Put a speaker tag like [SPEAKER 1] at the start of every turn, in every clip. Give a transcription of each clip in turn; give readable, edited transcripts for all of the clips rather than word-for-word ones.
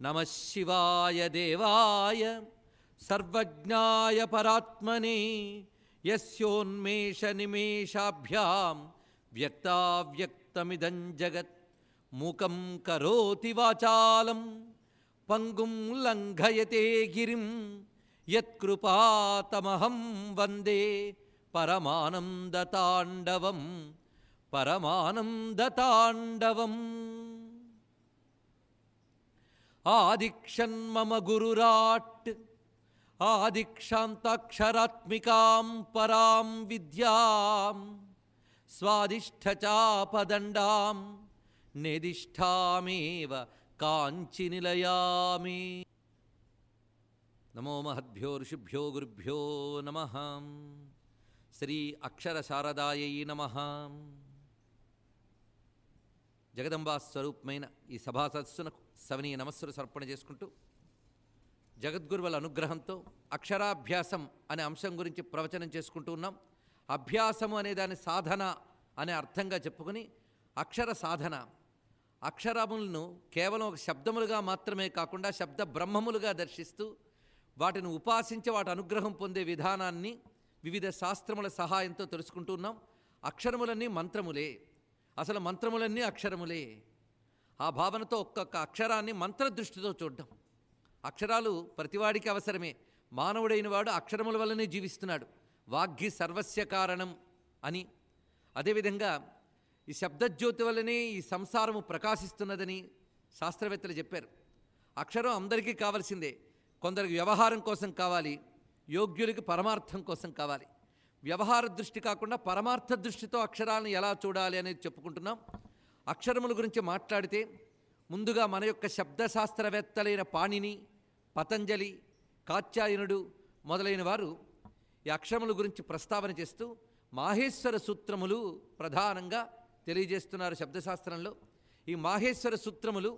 [SPEAKER 1] నమ శివాయ దేవాయ సర్వజ్ఞాయ పరాత్మనే యస్యోన్మేష నిమేషాభ్యాం వ్యక్తావ్యక్తమిదం జగత్ మూకం కరోతి వాచాలం పంగుం లంఘయతే గిరిం యత్కృపాతమహం వందే పరమానందతాండవం పరమానందతాండవం. ఆదిక్షన్మమ గురురాట్ ఆదిక్షాంతాక్షరాత్మికాం పరాం విద్యాం స్వాదిష్ఠచాపదండాం నిదిష్టామేవ కాంచినిలయామి. నమో మహద్భ్యో ఋషిభ్యో గురుభ్యో నమః. శ్రీ అక్షర శారదాయై నమః. జగదంబా స్వరూపమైన ఈ సభా సదస్సునకు సవనీయ నమస్సులు సమర్పణ చేసుకుంటూ జగద్గురువుల అనుగ్రహంతో అక్షరాభ్యాసం అనే అంశం గురించి ప్రవచనం చేసుకుంటూ ఉన్నాం. అభ్యాసము అనే దాని సాధన అనే అర్థంగా చెప్పుకొని అక్షర సాధన, అక్షరములను కేవలం ఒక శబ్దములుగా మాత్రమే కాకుండా శబ్ద బ్రహ్మములుగా దర్శిస్తూ వాటిని ఉపాసించి వాటి అనుగ్రహం పొందే విధానాన్ని వివిధ శాస్త్రముల సహాయంతో తెలుసుకుంటూ ఉన్నాం. అక్షరములన్నీ మంత్రములే, అసలు మంత్రములన్నీ అక్షరములే. ఆ భావనతో ఒక్కొక్క అక్షరాన్ని మంత్రదృష్టితో చూడడం. అక్షరాలు ప్రతివాడికి అవసరమే. మానవుడైన వాడు అక్షరముల వల్లనే జీవిస్తున్నాడు. వాగ్గి సర్వస్య కారణం అని. అదేవిధంగా ఈ శబ్దజ్యోతి వల్లనే ఈ సంసారము ప్రకాశిస్తున్నదని శాస్త్రవేత్తలు చెప్పారు. అక్షరం అందరికీ కావాల్సిందే. కొందరికి వ్యవహారం కోసం కావాలి, యోగ్యులకి పరమార్థం కోసం కావాలి. వ్యవహార దృష్టి కాకుండా పరమార్థ దృష్టితో అక్షరాలను ఎలా చూడాలి అనేది చెప్పుకుంటున్నాం. అక్షరముల గురించి మాట్లాడితే ముందుగా మన యొక్క శబ్దశాస్త్రవేత్తలైన పాణిని, పతంజలి, కాత్యాయనుడు మొదలైన వారు ఈ అక్షరముల గురించి ప్రస్తావన చేస్తూ మాహేశ్వర సూత్రములు ప్రధానంగా తెలియజేస్తున్నారు శబ్దశాస్త్రంలో. ఈ మాహేశ్వర సూత్రములు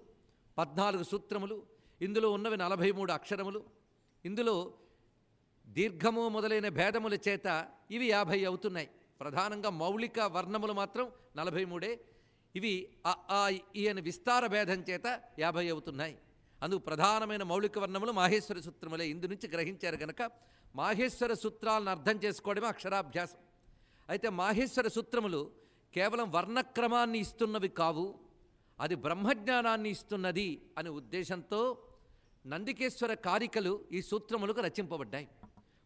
[SPEAKER 1] 14 సూత్రములు, ఇందులో ఉన్నవి 43 అక్షరములు. ఇందులో దీర్ఘము మొదలైన భేదముల చేత ఇవి 50 అవుతున్నాయి. ప్రధానంగా మౌలిక వర్ణములు మాత్రం 43. ఇవి అ ఆ ఈ అని విస్తార భేదం చేత 50 అవుతున్నాయి. అందుకు ప్రధానమైన మౌలిక వర్ణములు మాహేశ్వర సూత్రములే. ఇందు నుంచి గ్రహించారు గనక మాహేశ్వర సూత్రాలను అర్థం చేసుకోవడమే అక్షరాభ్యాసం. అయితే మాహేశ్వర సూత్రములు కేవలం వర్ణక్రమాన్ని ఇస్తున్నవి కావు, అది బ్రహ్మజ్ఞానాన్ని ఇస్తున్నది అనే ఉద్దేశంతో నందికేశ్వర కారికలు ఈ సూత్రములకు రచింపబడ్డాయి.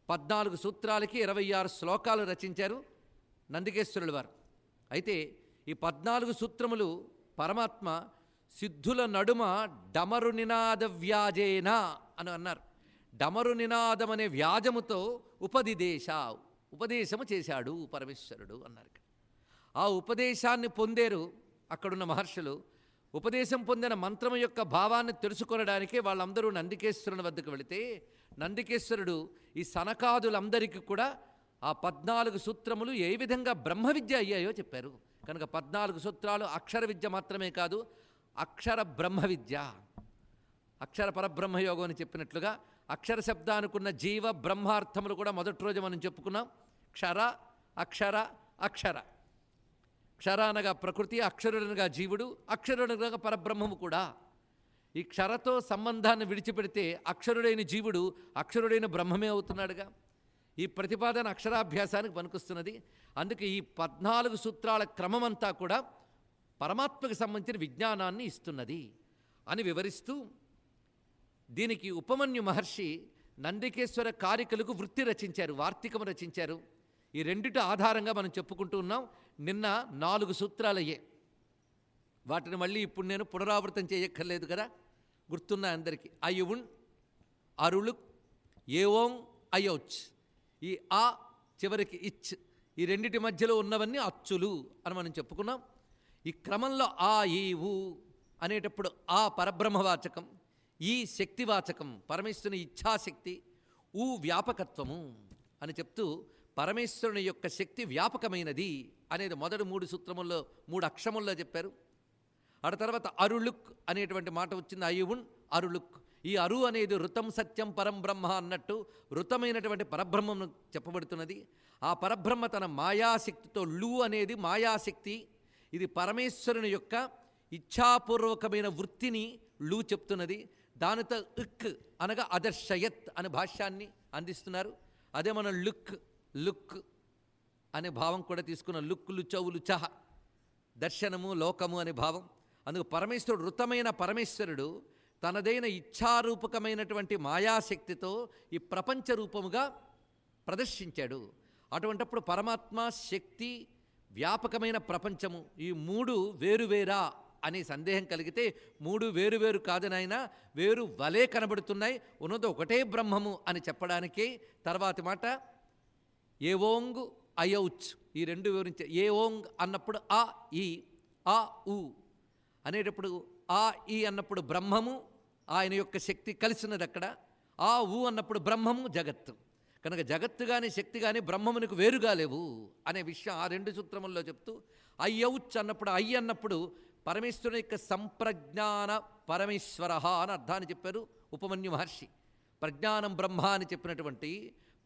[SPEAKER 1] 14 సూత్రాలకి 26 శ్లోకాలు రచించారు నందికేశ్వరుల వారు. అయితే ఈ 14 సూత్రములు పరమాత్మ సిద్ధుల నడుమ డమరు నినాద వ్యాజేన అని అన్నారు. డమరు నినాదం అనే వ్యాజముతో ఉపదేశము చేశాడు పరమేశ్వరుడు అన్నారు. ఆ ఉపదేశాన్ని పొందేరు అక్కడున్న మహర్షులు. ఉపదేశం పొందిన మంత్రము యొక్క భావాన్ని తెలుసుకొనడానికే వాళ్ళందరూ నందికేశ్వరుని వద్దకు వెళితే నందికేశ్వరుడు ఈ సనకాదులందరికీ కూడా ఆ 14 సూత్రములు ఏ విధంగా బ్రహ్మ విద్య అయ్యాయో చెప్పారు. కనుక 14 సూత్రాలు అక్షర విద్య మాత్రమే కాదు, అక్షర బ్రహ్మ విద్య. అక్షర పరబ్రహ్మయోగం అని చెప్పినట్లుగా అక్షర శబ్దానుకున్న జీవ బ్రహ్మార్థములు కూడా మొదటి రోజు మనం చెప్పుకున్నాం. క్షర, అక్షర, అక్షర. క్షర అనగా ప్రకృతి, అక్షరుడనగా జీవుడు, అక్షరుడనగా పరబ్రహ్మము కూడా. ఈ క్షరతో సంబంధాన్ని విడిచిపెడితే అక్షరుడైన జీవుడు అక్షరుడైన బ్రహ్మమే అవుతున్నాడుగా. ఈ ప్రతిపాదన అక్షరాభ్యాసానికి పనికొస్తున్నది. అందుకే ఈ 14 సూత్రాల క్రమమంతా కూడా పరమాత్మకు సంబంధించిన విజ్ఞానాన్ని ఇస్తున్నది అని వివరిస్తూ దీనికి ఉపమన్యు మహర్షి నందికేశ్వర కారికలకు వృత్తి రచించారు, వార్తికము రచించారు. ఈ రెండిటి ఆధారంగా మనం చెప్పుకుంటూ ఉన్నాం. నిన్న 4 సూత్రాలయ్యే. వాటిని మళ్ళీ ఇప్పుడు నేను పునరావృతం చేయక్కర్లేదు కదా, గుర్తున్నా అందరికీ. అయువున్, అరుళు, ఏవోం, అయోచ్. ఈ ఆ చివరికి ఇచ్, ఈ రెండిటి మధ్యలో ఉన్నవన్నీ అచ్చులు అని మనం చెప్పుకున్నాం. ఈ క్రమంలో ఆ ఈ ఊ అనేటప్పుడు ఆ పరబ్రహ్మవాచకం, ఈ శక్తివాచకం పరమేశ్వరుని ఇచ్ఛాశక్తి, ఊ వ్యాపకత్వము అని చెప్తూ పరమేశ్వరుని యొక్క శక్తి వ్యాపకమైనది అనేది మొదటి 3 సూత్రముల్లో 3 అక్షరముల్లో చెప్పారు. ఆ తర్వాత అరుళుక్ అనేటువంటి మాట వచ్చింది. అయువున్, అరుళుక్. ఈ అరు అనేది ఋతం సత్యం పరం బ్రహ్మ అన్నట్టు ఋతమైనటువంటి పరబ్రహ్మను చెప్పబడుతున్నది. ఆ పరబ్రహ్మ తన మాయాశక్తితో, లు అనేది మాయాశక్తి, ఇది పరమేశ్వరుని యొక్క ఇచ్ఛాపూర్వకమైన వృత్తిని లు చెప్తున్నది. దానితో ఇక్ అనగా అదర్శయత్ అనే భాష్యాన్ని అందిస్తున్నారు. అదే మనం లుక్ అనే భావం కూడా తీసుకున్నాం. లుక్కులు చెవులు చహ దర్శనము లోకము అనే భావం. అందుకు పరమేశ్వరుడు ఋతమైన పరమేశ్వరుడు తనదైన ఇచ్ఛారూపకమైనటువంటి మాయాశక్తితో ఈ ప్రపంచ రూపముగా ప్రదర్శించాడు. అటువంటప్పుడు పరమాత్మ శక్తి వ్యాపకమైన ప్రపంచము ఈ మూడు వేరువేరా అనే సందేహం కలిగితే మూడు వేరువేరు కాదు నాయనా, వేరు వలే కనబడుతున్నాయి, ఉన్నది ఒకటే బ్రహ్మము అని చెప్పడానికే తర్వాతి మాట ఏవోంగ్ అయౌచ్ ఈ రెండు వివరించే. ఏవోంగ్ అన్నప్పుడు ఆ ఈ, ఆ ఉ అనేటప్పుడు ఆ ఈ అన్నప్పుడు బ్రహ్మము ఆయన యొక్క శక్తి కలిసినది అక్కడ. ఆ ఊ అన్నప్పుడు బ్రహ్మము జగత్తు. కనుక జగత్తు కానీ శక్తి కానీ బ్రహ్మమునికి వేరుగా లేవు అనే విషయం ఆ రెండు సూత్రముల్లో చెప్తూ, అయ్యౌచ్ అన్నప్పుడు అయ్యి అన్నప్పుడు పరమేశ్వరుని యొక్క సంప్రజ్ఞాన పరమేశ్వర అని అర్థాన్ని చెప్పారు ఉపమన్యు మహర్షి. ప్రజ్ఞానం బ్రహ్మ అని చెప్పినటువంటి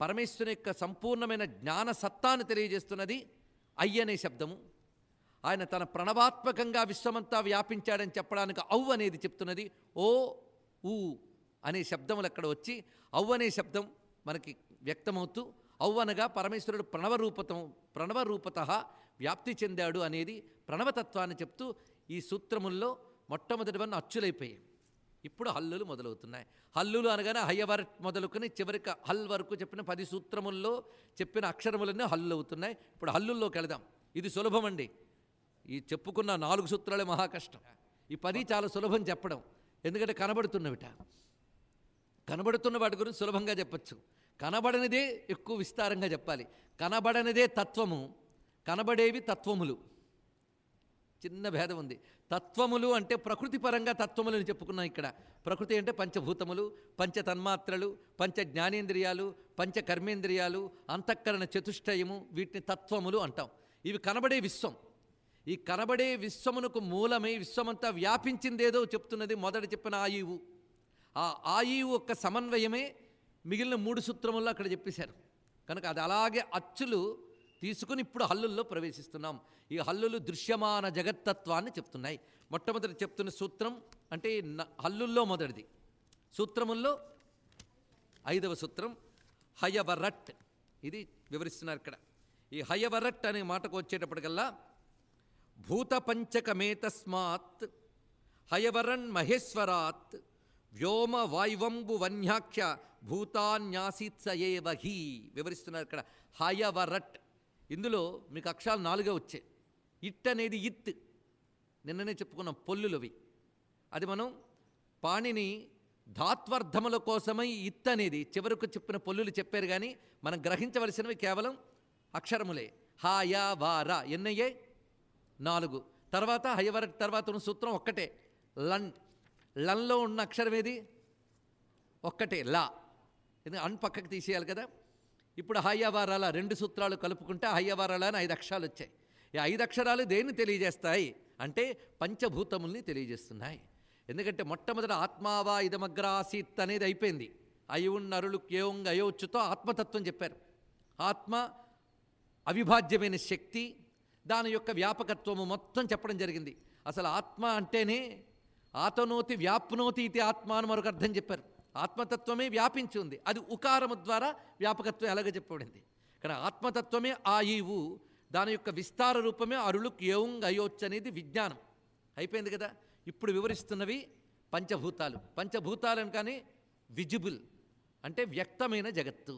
[SPEAKER 1] పరమేశ్వరుని యొక్క సంపూర్ణమైన జ్ఞాన సత్తాన్ని తెలియజేస్తున్నది అయ్య అనే శబ్దము. ఆయన తన ప్రణవాత్మకంగా విశ్వమంతా వ్యాపించాడని చెప్పడానికి ఔ అనేది చెప్తున్నది. ఓ ఊ అనే శబ్దములు అక్కడ వచ్చి ఔ అనే శబ్దం మనకి వ్యక్తమవుతూ ఔ అనగా పరమేశ్వరుడు ప్రణవరూపత వ్యాప్తి చెందాడు అనేది ప్రణవతత్వాన్ని చెప్తూ ఈ సూత్రముల్లో మొట్టమొదటివన్నీ అచ్చులైపోయాయి. ఇప్పుడు హల్లులు మొదలవుతున్నాయి. హల్లులు అనగానే హయ్యవరట్ మొదలుకొని చివరికి హల్ వరకు చెప్పిన 10 సూత్రముల్లో చెప్పిన అక్షరములన్నీ హల్లు అవుతున్నాయి. ఇప్పుడు హల్లుల్లోకి వెళదాం. ఇది సులభమండి. ఈ చెప్పుకున్న 4 సూత్రాలే మహా కష్టం. ఈ 10 చాలా సులభం చెప్పడం. ఎందుకంటే కనబడుతున్న వాటి గురించి సులభంగా చెప్పచ్చు. కనబడనిదే ఎక్కువ విస్తారంగా చెప్పాలి. కనబడనిదే తత్వము, కనబడేవి తత్వములు. చిన్న భేదం ఉంది. తత్వములు అంటే ప్రకృతి పరంగా తత్వములను చెప్పుకున్నాం. ఇక్కడ ప్రకృతి అంటే పంచభూతములు, పంచ తన్మాత్రలు, పంచ జ్ఞానేంద్రియాలు, పంచ కర్మేంద్రియాలు, అంతఃకరణ చతుష్టయము, వీటిని తత్వములు అంటాం. ఇవి కనబడే విశ్వం. ఈ కనబడే విశ్వమునకు మూలమై విశ్వమంతా వ్యాపించిందేదో చెప్తున్నది మొదట చెప్పిన ఆయువు. ఆ ఆయువు యొక్క సమన్వయమే మిగిలిన 3 సూత్రముల్లో అక్కడ చెప్పేశారు. కనుక అది అలాగే అచ్చులు తీసుకుని ఇప్పుడు హల్లుల్లో ప్రవేశిస్తున్నాం. ఈ హల్లులు దృశ్యమాన జగత్తత్వాన్ని చెప్తున్నాయి. మొట్టమొదటి చెప్తున్న సూత్రం అంటే హల్లుల్లో మొదటిది. సూత్రముల్లో 5వ సూత్రం హయవరట్. ఇది వివరిస్తున్నారు ఇక్కడ. ఈ హయవరట్ అనే మాటకు వచ్చేటప్పటికల్లా భూతపంచకమేతస్మాత్ హయవరన్ మహేశ్వరాత్ వ్యోమ వాయువంబు వన్యాఖ్య భూతాన్యాసీత్సయేవహి వివరిస్తున్నారు ఇక్కడ. హయవరట్ ఇందులో మీకు అక్షరాలు 4 వచ్చాయి. ఇట్ అనేది ఇత్, నిన్ననే చెప్పుకున్నాం పొల్లులవి. అది మనం పాణిని ధాత్వర్థముల కోసమై ఇత్ అనేది చివరకు చెప్పిన పొల్లులు చెప్పారు. కానీ మనం గ్రహించవలసినవి కేవలం అక్షరములే. హాయ వార ఎన్నయ్యే 4. తర్వాత హయవరట్ తర్వాత ఉన్న సూత్రం ఒక్కటే లన్. లన్లో ఉన్న అక్షరం ఏది? ఒక్కటే లా. ఎందుకంటే అన్ పక్కకు తీసేయాలి కదా. ఇప్పుడు హయ్యవారాల 2 సూత్రాలు కలుపుకుంటే హయ్యవారాల అని 5 అక్షరాలు వచ్చాయి. ఈ 5 అక్షరాలు దేన్ని తెలియజేస్తాయి అంటే పంచభూతముల్ని తెలియజేస్తున్నాయి. ఎందుకంటే మొట్టమొదట ఆత్మావా ఇదమగ్రాసీత్ అనేది అయిపోయింది. అయున్నరులు కేవంగ అయోచ్చుతో ఆత్మతత్వం చెప్పారు. ఆత్మ అవిభాజ్యమైన శక్తి, దాని యొక్క వ్యాపకత్వము మొత్తం చెప్పడం జరిగింది. అసలు ఆత్మ అంటేనే ఆతనోతి వ్యాప్నోతి ఇది ఆత్మ అని మరొక అర్థం చెప్పారు. ఆత్మతత్వమే వ్యాపించి ఉంది. అది ఉకారము ద్వారా వ్యాపకత్వం ఎలాగ చెప్పబడింది. కానీ ఆత్మతత్వమే ఆయువు, దాని యొక్క విస్తార రూపమే అరుಳು ఏవుంగ్ అయోచ్ అనేది విజ్ఞానం అయిపోయింది కదా. ఇప్పుడు వివరిస్తున్నవి పంచభూతాలు. పంచభూతాలను కానీ విజిబుల్ అంటే వ్యక్తమైన జగత్తు.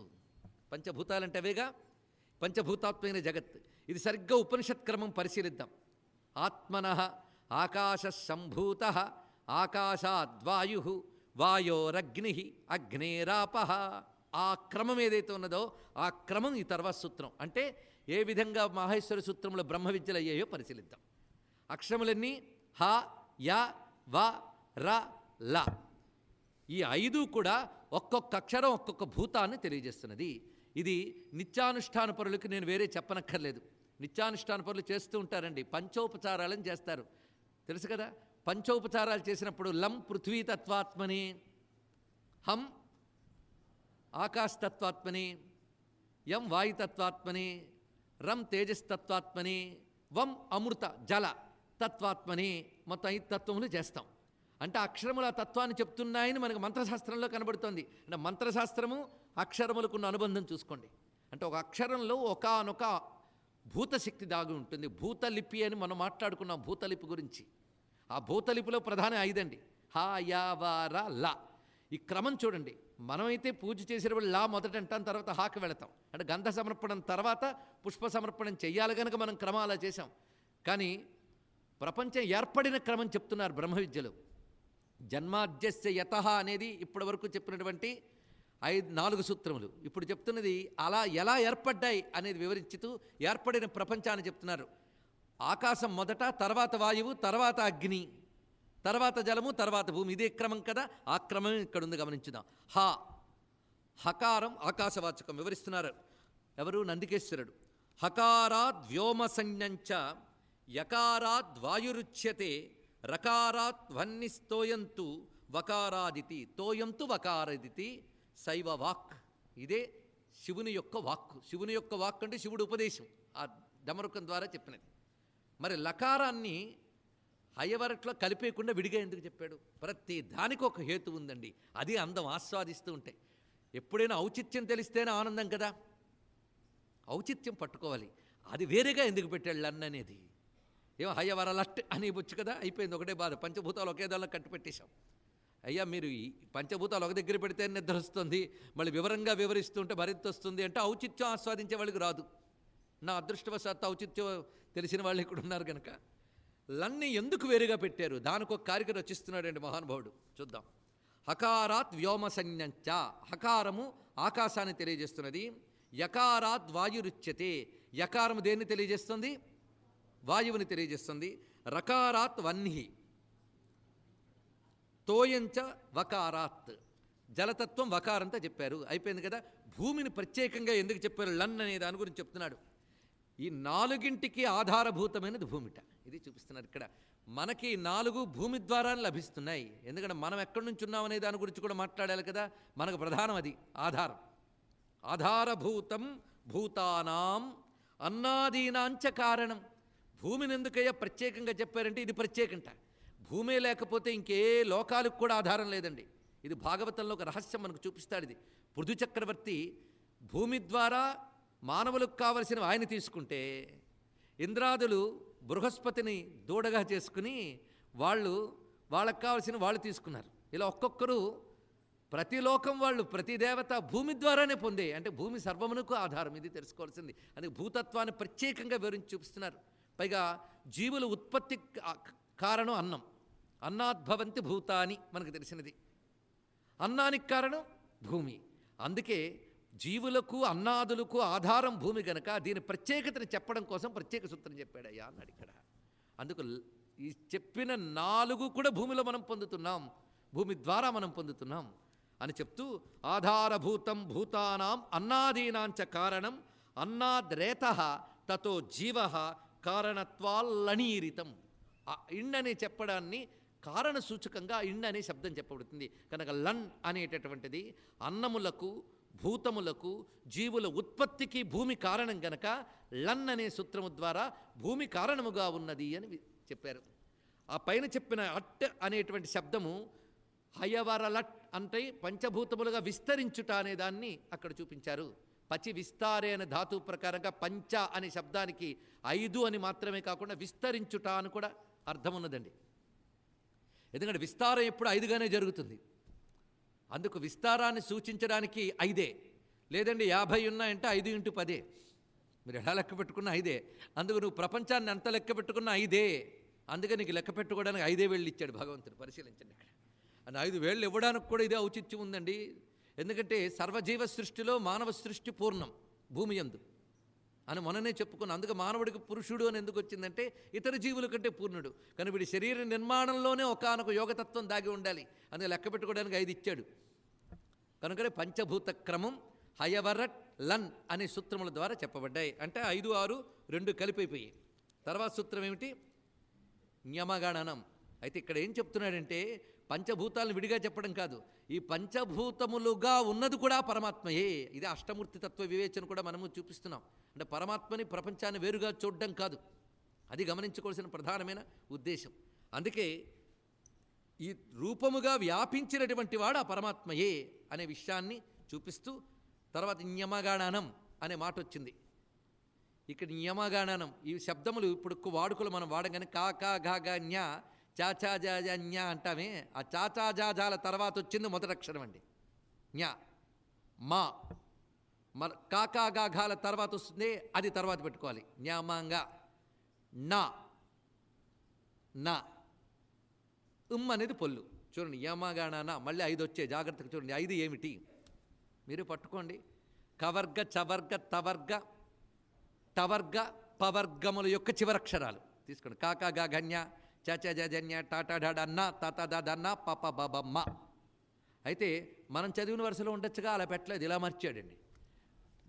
[SPEAKER 1] పంచభూతాలంటే అవేగా పంచభూతాత్మైన జగత్. ఇది సరిగ్గా ఉపనిషత్ క్రమం పరిశీలిద్దాం. ఆత్మనః ఆకాశ సంభూత ఆకాశాద్వాయు వాయోరగ్ని అగ్నేరాప. ఆ క్రమం ఏదైతే ఉన్నదో ఆ క్రమం ఈ తర్వాత సూత్రం. అంటే ఏ విధంగా మహేశ్వర సూత్రంలో బ్రహ్మ విద్యలు అయ్యాయో పరిశీలిద్దాం. అక్షరములన్నీ హ య వ ర ల. ఈ 5 కూడా ఒక్కొక్క అక్షరం ఒక్కొక్క భూతాన్ని తెలియజేస్తున్నది. ఇది నిత్యానుష్ఠాన పరులకు నేను వేరే చెప్పనక్కర్లేదు. నిత్యానుష్ఠాన పరులు చేస్తూ ఉంటారండి, పంచోపచారాలను చేస్తారు తెలుసు కదా. పంచోపచారాలు చేసినప్పుడు లం పృథ్వీతత్వాత్మని, హం ఆకాశతత్వాత్మని, యం వాయుతత్వాత్మని, రం తేజస్తత్వాత్మని, వం అమృత జల తత్వాత్మని, మొత్తం 5 తత్వములు చేస్తాం. అంటే అక్షరములు ఆ తత్వాన్ని చెప్తున్నాయని మనకు మంత్రశాస్త్రంలో కనబడుతోంది. అంటే మంత్రశాస్త్రము అక్షరములకున్న అనుబంధం చూసుకోండి. అంటే ఒక అక్షరంలో ఒకానొక భూతశక్తి దాగి ఉంటుంది. భూతలిపి అని మనం మాట్లాడుకున్నాం భూతలిపి గురించి. ఆ భూతలిపిలో ప్రధాన 5 అండి. హ, యా, వా, ర, ల. ఈ క్రమం చూడండి. మనమైతే పూజ చేసేటప్పుడు లా మొదట అంటాం, తర్వాత హాకి వెళతాం. అంటే గంధ సమర్పణం తర్వాత పుష్ప సమర్పణం చెయ్యాలి కనుక మనం క్రమం అలా చేశాం. కానీ ప్రపంచం ఏర్పడిన క్రమం చెప్తున్నారు బ్రహ్మ విద్యలో. జన్మాద్యస్య యతః అనేది ఇప్పటి వరకు చెప్పినటువంటి 4 సూత్రములు. ఇప్పుడు చెప్తున్నది అలా ఎలా ఏర్పడ్డాయి అనేది వివరించుతూ ఏర్పడిన ప్రపంచాన్ని చెప్తున్నారు. ఆకాశం మొదట, తర్వాత వాయువు, తర్వాత అగ్ని, తర్వాత జలము, తర్వాత భూమి. ఇదే క్రమం కదా. ఆ క్రమం ఇక్కడ ఉంది, గమనించుదాం. హ, హకారం ఆకాశవాచకం వివరిస్తున్నారు ఎవరు? నందికేశ్వరుడు. హకారాద్ వ్యోమ సంజ్ఞంచ యకారాద్ వాయురుచ్యతే రకారాత్ వన్నిస్తోయంతు వకారాదితి తోయంతు వకారదితి శైవ వాక్. ఇదే శివుని యొక్క వాక్కు. శివుని యొక్క వాక్ అంటే శివుడు ఉపదేశం ఆ డమరుకం ద్వారా చెప్పినది. మరి లకారాన్ని హయవరట్లో కలిపేయకుండా విడిగా ఎందుకు చెప్పాడు? ప్రతి దానికి ఒక హేతు ఉందండి. అది అందం, ఆస్వాదిస్తూ ఉంటాయి. ఎప్పుడైనా ఔచిత్యం తెలిస్తేనే ఆనందం కదా. ఔచిత్యం పట్టుకోవాలి. అది వేరేగా ఎందుకు పెట్టాడు లన్ అనేది? ఏమో హయవర లట్ అని వచ్చు కదా, అయిపోయింది. ఒకటే బాధ. పంచభూతాలు ఒకే దానిలో కట్టి పెట్టేశాం. అయ్యా మీరు ఈ పంచభూతాలు ఒక దగ్గర పెడితే నిద్ర వస్తుంది, మళ్ళీ వివరంగా వివరిస్తుంటే మరింత వస్తుంది అంటే ఔచిత్యం ఆస్వాదించే వాళ్ళకి రాదు. నా అదృష్టవశాత్తు ఔచిత్యం తెలిసిన వాళ్ళు ఇక్కడ ఉన్నారు కనుక. లన్ని ఎందుకు వేరుగా పెట్టారు? దానికి ఒక కారిక రచిస్తున్నాడండి మహానుభావుడు. చూద్దాం. హకారాత్ వ్యోమ సంజ్ఞంచ. హకారము ఆకాశాన్ని తెలియజేస్తున్నది. యకారాత్ వాయురుచ్యతే. యకారము దేన్ని తెలియజేస్తుంది? వాయువుని తెలియజేస్తుంది. రకారాత్ వన్హి. తోయంచ వకారాత్. జలతత్వం వకారంతా చెప్పారు, అయిపోయింది కదా. భూమిని ప్రత్యేకంగా ఎందుకు చెప్పారు లన్ అనే దాని గురించి చెప్తున్నాడు. ఈ 4ంటికి ఆధారభూతమైనది భూమిట. ఇది చూపిస్తున్నారు ఇక్కడ. మనకి 4 భూమి ద్వారానే లభిస్తున్నాయి. ఎందుకంటే మనం ఎక్కడి నుంచి ఉన్నామనే దాని గురించి కూడా మాట్లాడాలి కదా. మనకు ప్రధానం అది ఆధారం. ఆధారభూతం భూతానాం అన్నాదీనాంచ కారణం. భూమిని ఎందుకయ్యా ప్రత్యేకంగా చెప్పారంటే ఇది ప్రత్యేకంట. భూమే లేకపోతే ఇంకే లోకాలకు కూడా ఆధారం లేదండి. ఇది భాగవతంలో ఒక రహస్యం మనకు చూపిస్తాడు. ఇది పృథు చక్రవర్తి భూమి ద్వారా మానవులకు కావలసిన ఆయన తీసుకుంటే, ఇంద్రాదులు బృహస్పతిని దూడగా చేసుకుని వాళ్ళకు కావలసిన వాళ్ళు తీసుకున్నారు. ఇలా ఒక్కొక్కరు ప్రతి లోకం వాళ్ళు, ప్రతి దేవత భూమి ద్వారానే పొందే. అంటే భూమి సర్వమునకు ఆధారం. ఇది తెలుసుకోవాల్సింది. అందుకే భూతత్వాన్ని ప్రత్యేకంగా వివరించి చూపిస్తున్నారు. పైగా జీవుల ఉత్పత్తి కారణం అన్నం. అన్నాద్భవంతి భూతాని మనకు తెలిసినది. అన్నానికి కారణం భూమి. అందుకే జీవులకు అన్నాదులకు ఆధారం భూమి గనక దీని ప్రత్యేకతను చెప్పడం కోసం ప్రత్యేక సూత్రం చెప్పాడయ్యా అన్నాడు ఇక్కడ. అందుకు ఈ చెప్పిన 4 కూడా భూమిలో మనం పొందుతున్నాం, భూమి ద్వారా మనం పొందుతున్నాం అని చెప్తూ ఆధారభూతం భూతానాం అన్నాదీనాంచ కారణం అన్నాద్రేతః తతో జీవః కారణత్వాల్లనీరితం. ఆ ఇండ్ అనే చెప్పడాన్ని కారణ సూచకంగా ఇండ్ అనే శబ్దం చెప్పబడుతుంది కనుక లన్ అనేటటువంటిది అన్నములకు భూతములకు జీవుల ఉత్పత్తికి భూమి కారణం గనక లన్ అనే సూత్రము ద్వారా భూమి కారణముగా ఉన్నది అని చెప్పారు. ఆ పైన చెప్పిన అట్ అనేటువంటి శబ్దము హయవరలట్ అంటే పంచభూతములుగా విస్తరించుట అనే దాన్ని అక్కడ చూపించారు. పచి విస్తారే అనే ధాతువు ప్రకారంగా పంచ అనే శబ్దానికి 5 అని మాత్రమే కాకుండా విస్తరించుట అని కూడా అర్థం ఉన్నదండి. ఎందుకంటే విస్తారం ఎప్పుడు 5గానే జరుగుతుంది. అందుకు విస్తారాన్ని సూచించడానికి 5. లేదండి 50 ఉన్నాయంటే 5 × 10. మీరు ఎలా లెక్క పెట్టుకున్నా 5. అందుకు నువ్వు ప్రపంచాన్ని ఎంత లెక్క పెట్టుకున్నా 5. అందుకే నీకు లెక్క పెట్టుకోవడానికి 5 వేళ్ళు ఇచ్చాడు భగవంతుడు. పరిశీలించండి ఇక్కడ. అని 5 వేళ్ళు ఇవ్వడానికి కూడా ఇదే ఔచిత్యం ఉందండి. ఎందుకంటే సర్వజీవ సృష్టిలో మానవ సృష్టి పూర్ణం భూమి యందు అని మొన్ననే చెప్పుకున్నాం. అందుకే మానవుడికి పురుషుడు అని ఎందుకు వచ్చిందంటే ఇతర జీవుల కంటే పూర్ణుడు. కానీ వీడి శరీర నిర్మాణంలోనే ఒకానొక యోగతత్వం దాగి ఉండాలి. అందుకే లెక్క పెట్టుకోవడానికి 5 ఇచ్చాడు. కనుకనే పంచభూత క్రమం హయవరట్ లన్ అనే సూత్రముల ద్వారా చెప్పబడ్డాయి. అంటే 5, 6 2 కలిపైపోయి. తర్వాత సూత్రం ఏమిటి? న్యమగణనం. అయితే ఇక్కడ ఏం చెప్తున్నాడంటే పంచభూతాలను విడిగా చెప్పడం కాదు, ఈ పంచభూతములుగా ఉన్నది కూడా పరమాత్మయే. ఇది అష్టమూర్తి తత్వ వివేచన కూడా మనము చూపిస్తున్నాం. అంటే పరమాత్మని ప్రపంచాన్ని వేరుగా చూడడం కాదు, అది గమనించుకోవాల్సిన ప్రధానమైన ఉద్దేశం. అందుకే ఈ రూపముగా వ్యాపించినటువంటి వాడు ఆ పరమాత్మయే అనే విషయాన్ని చూపిస్తూ తర్వాత న్యమగాణనం అనే మాట వచ్చింది. ఇక్కడ న్యమగాణనం ఈ శబ్దములు ఇప్పుడు వాడుకలు మనం వాడగానే కాకా ఘాగా న్యా చాచా జాజా న్యా అంటామే. ఆ చాచా జాజాల తర్వాత వచ్చింది మొదటి అక్షరం అండి న్యా. మా మన కాకా గాఘాల తర్వాత వస్తుంది, అది తర్వాత పెట్టుకోవాలి. న్యామాంగా నా నా అనేది పొల్లు. చూడండి యమగాణన మళ్ళీ 5 వచ్చే జాగ్రత్తగా చూడండి. 5 ఏమిటి మీరు పట్టుకోండి. కవర్గ చవర్గ తవర్గ టవర్గ పవర్గముల యొక్క చివరక్షరాలు తీసుకోండి. కాకా గాఘన్య చచజన్య టాటా డాడ అన్న తాత దాదన్న పాప బాబమ్మ. అయితే మనం చదివిన వరుసలో ఉండొచ్చుగా, అలా పెట్టలేదు, ఇలా మార్చాడండి.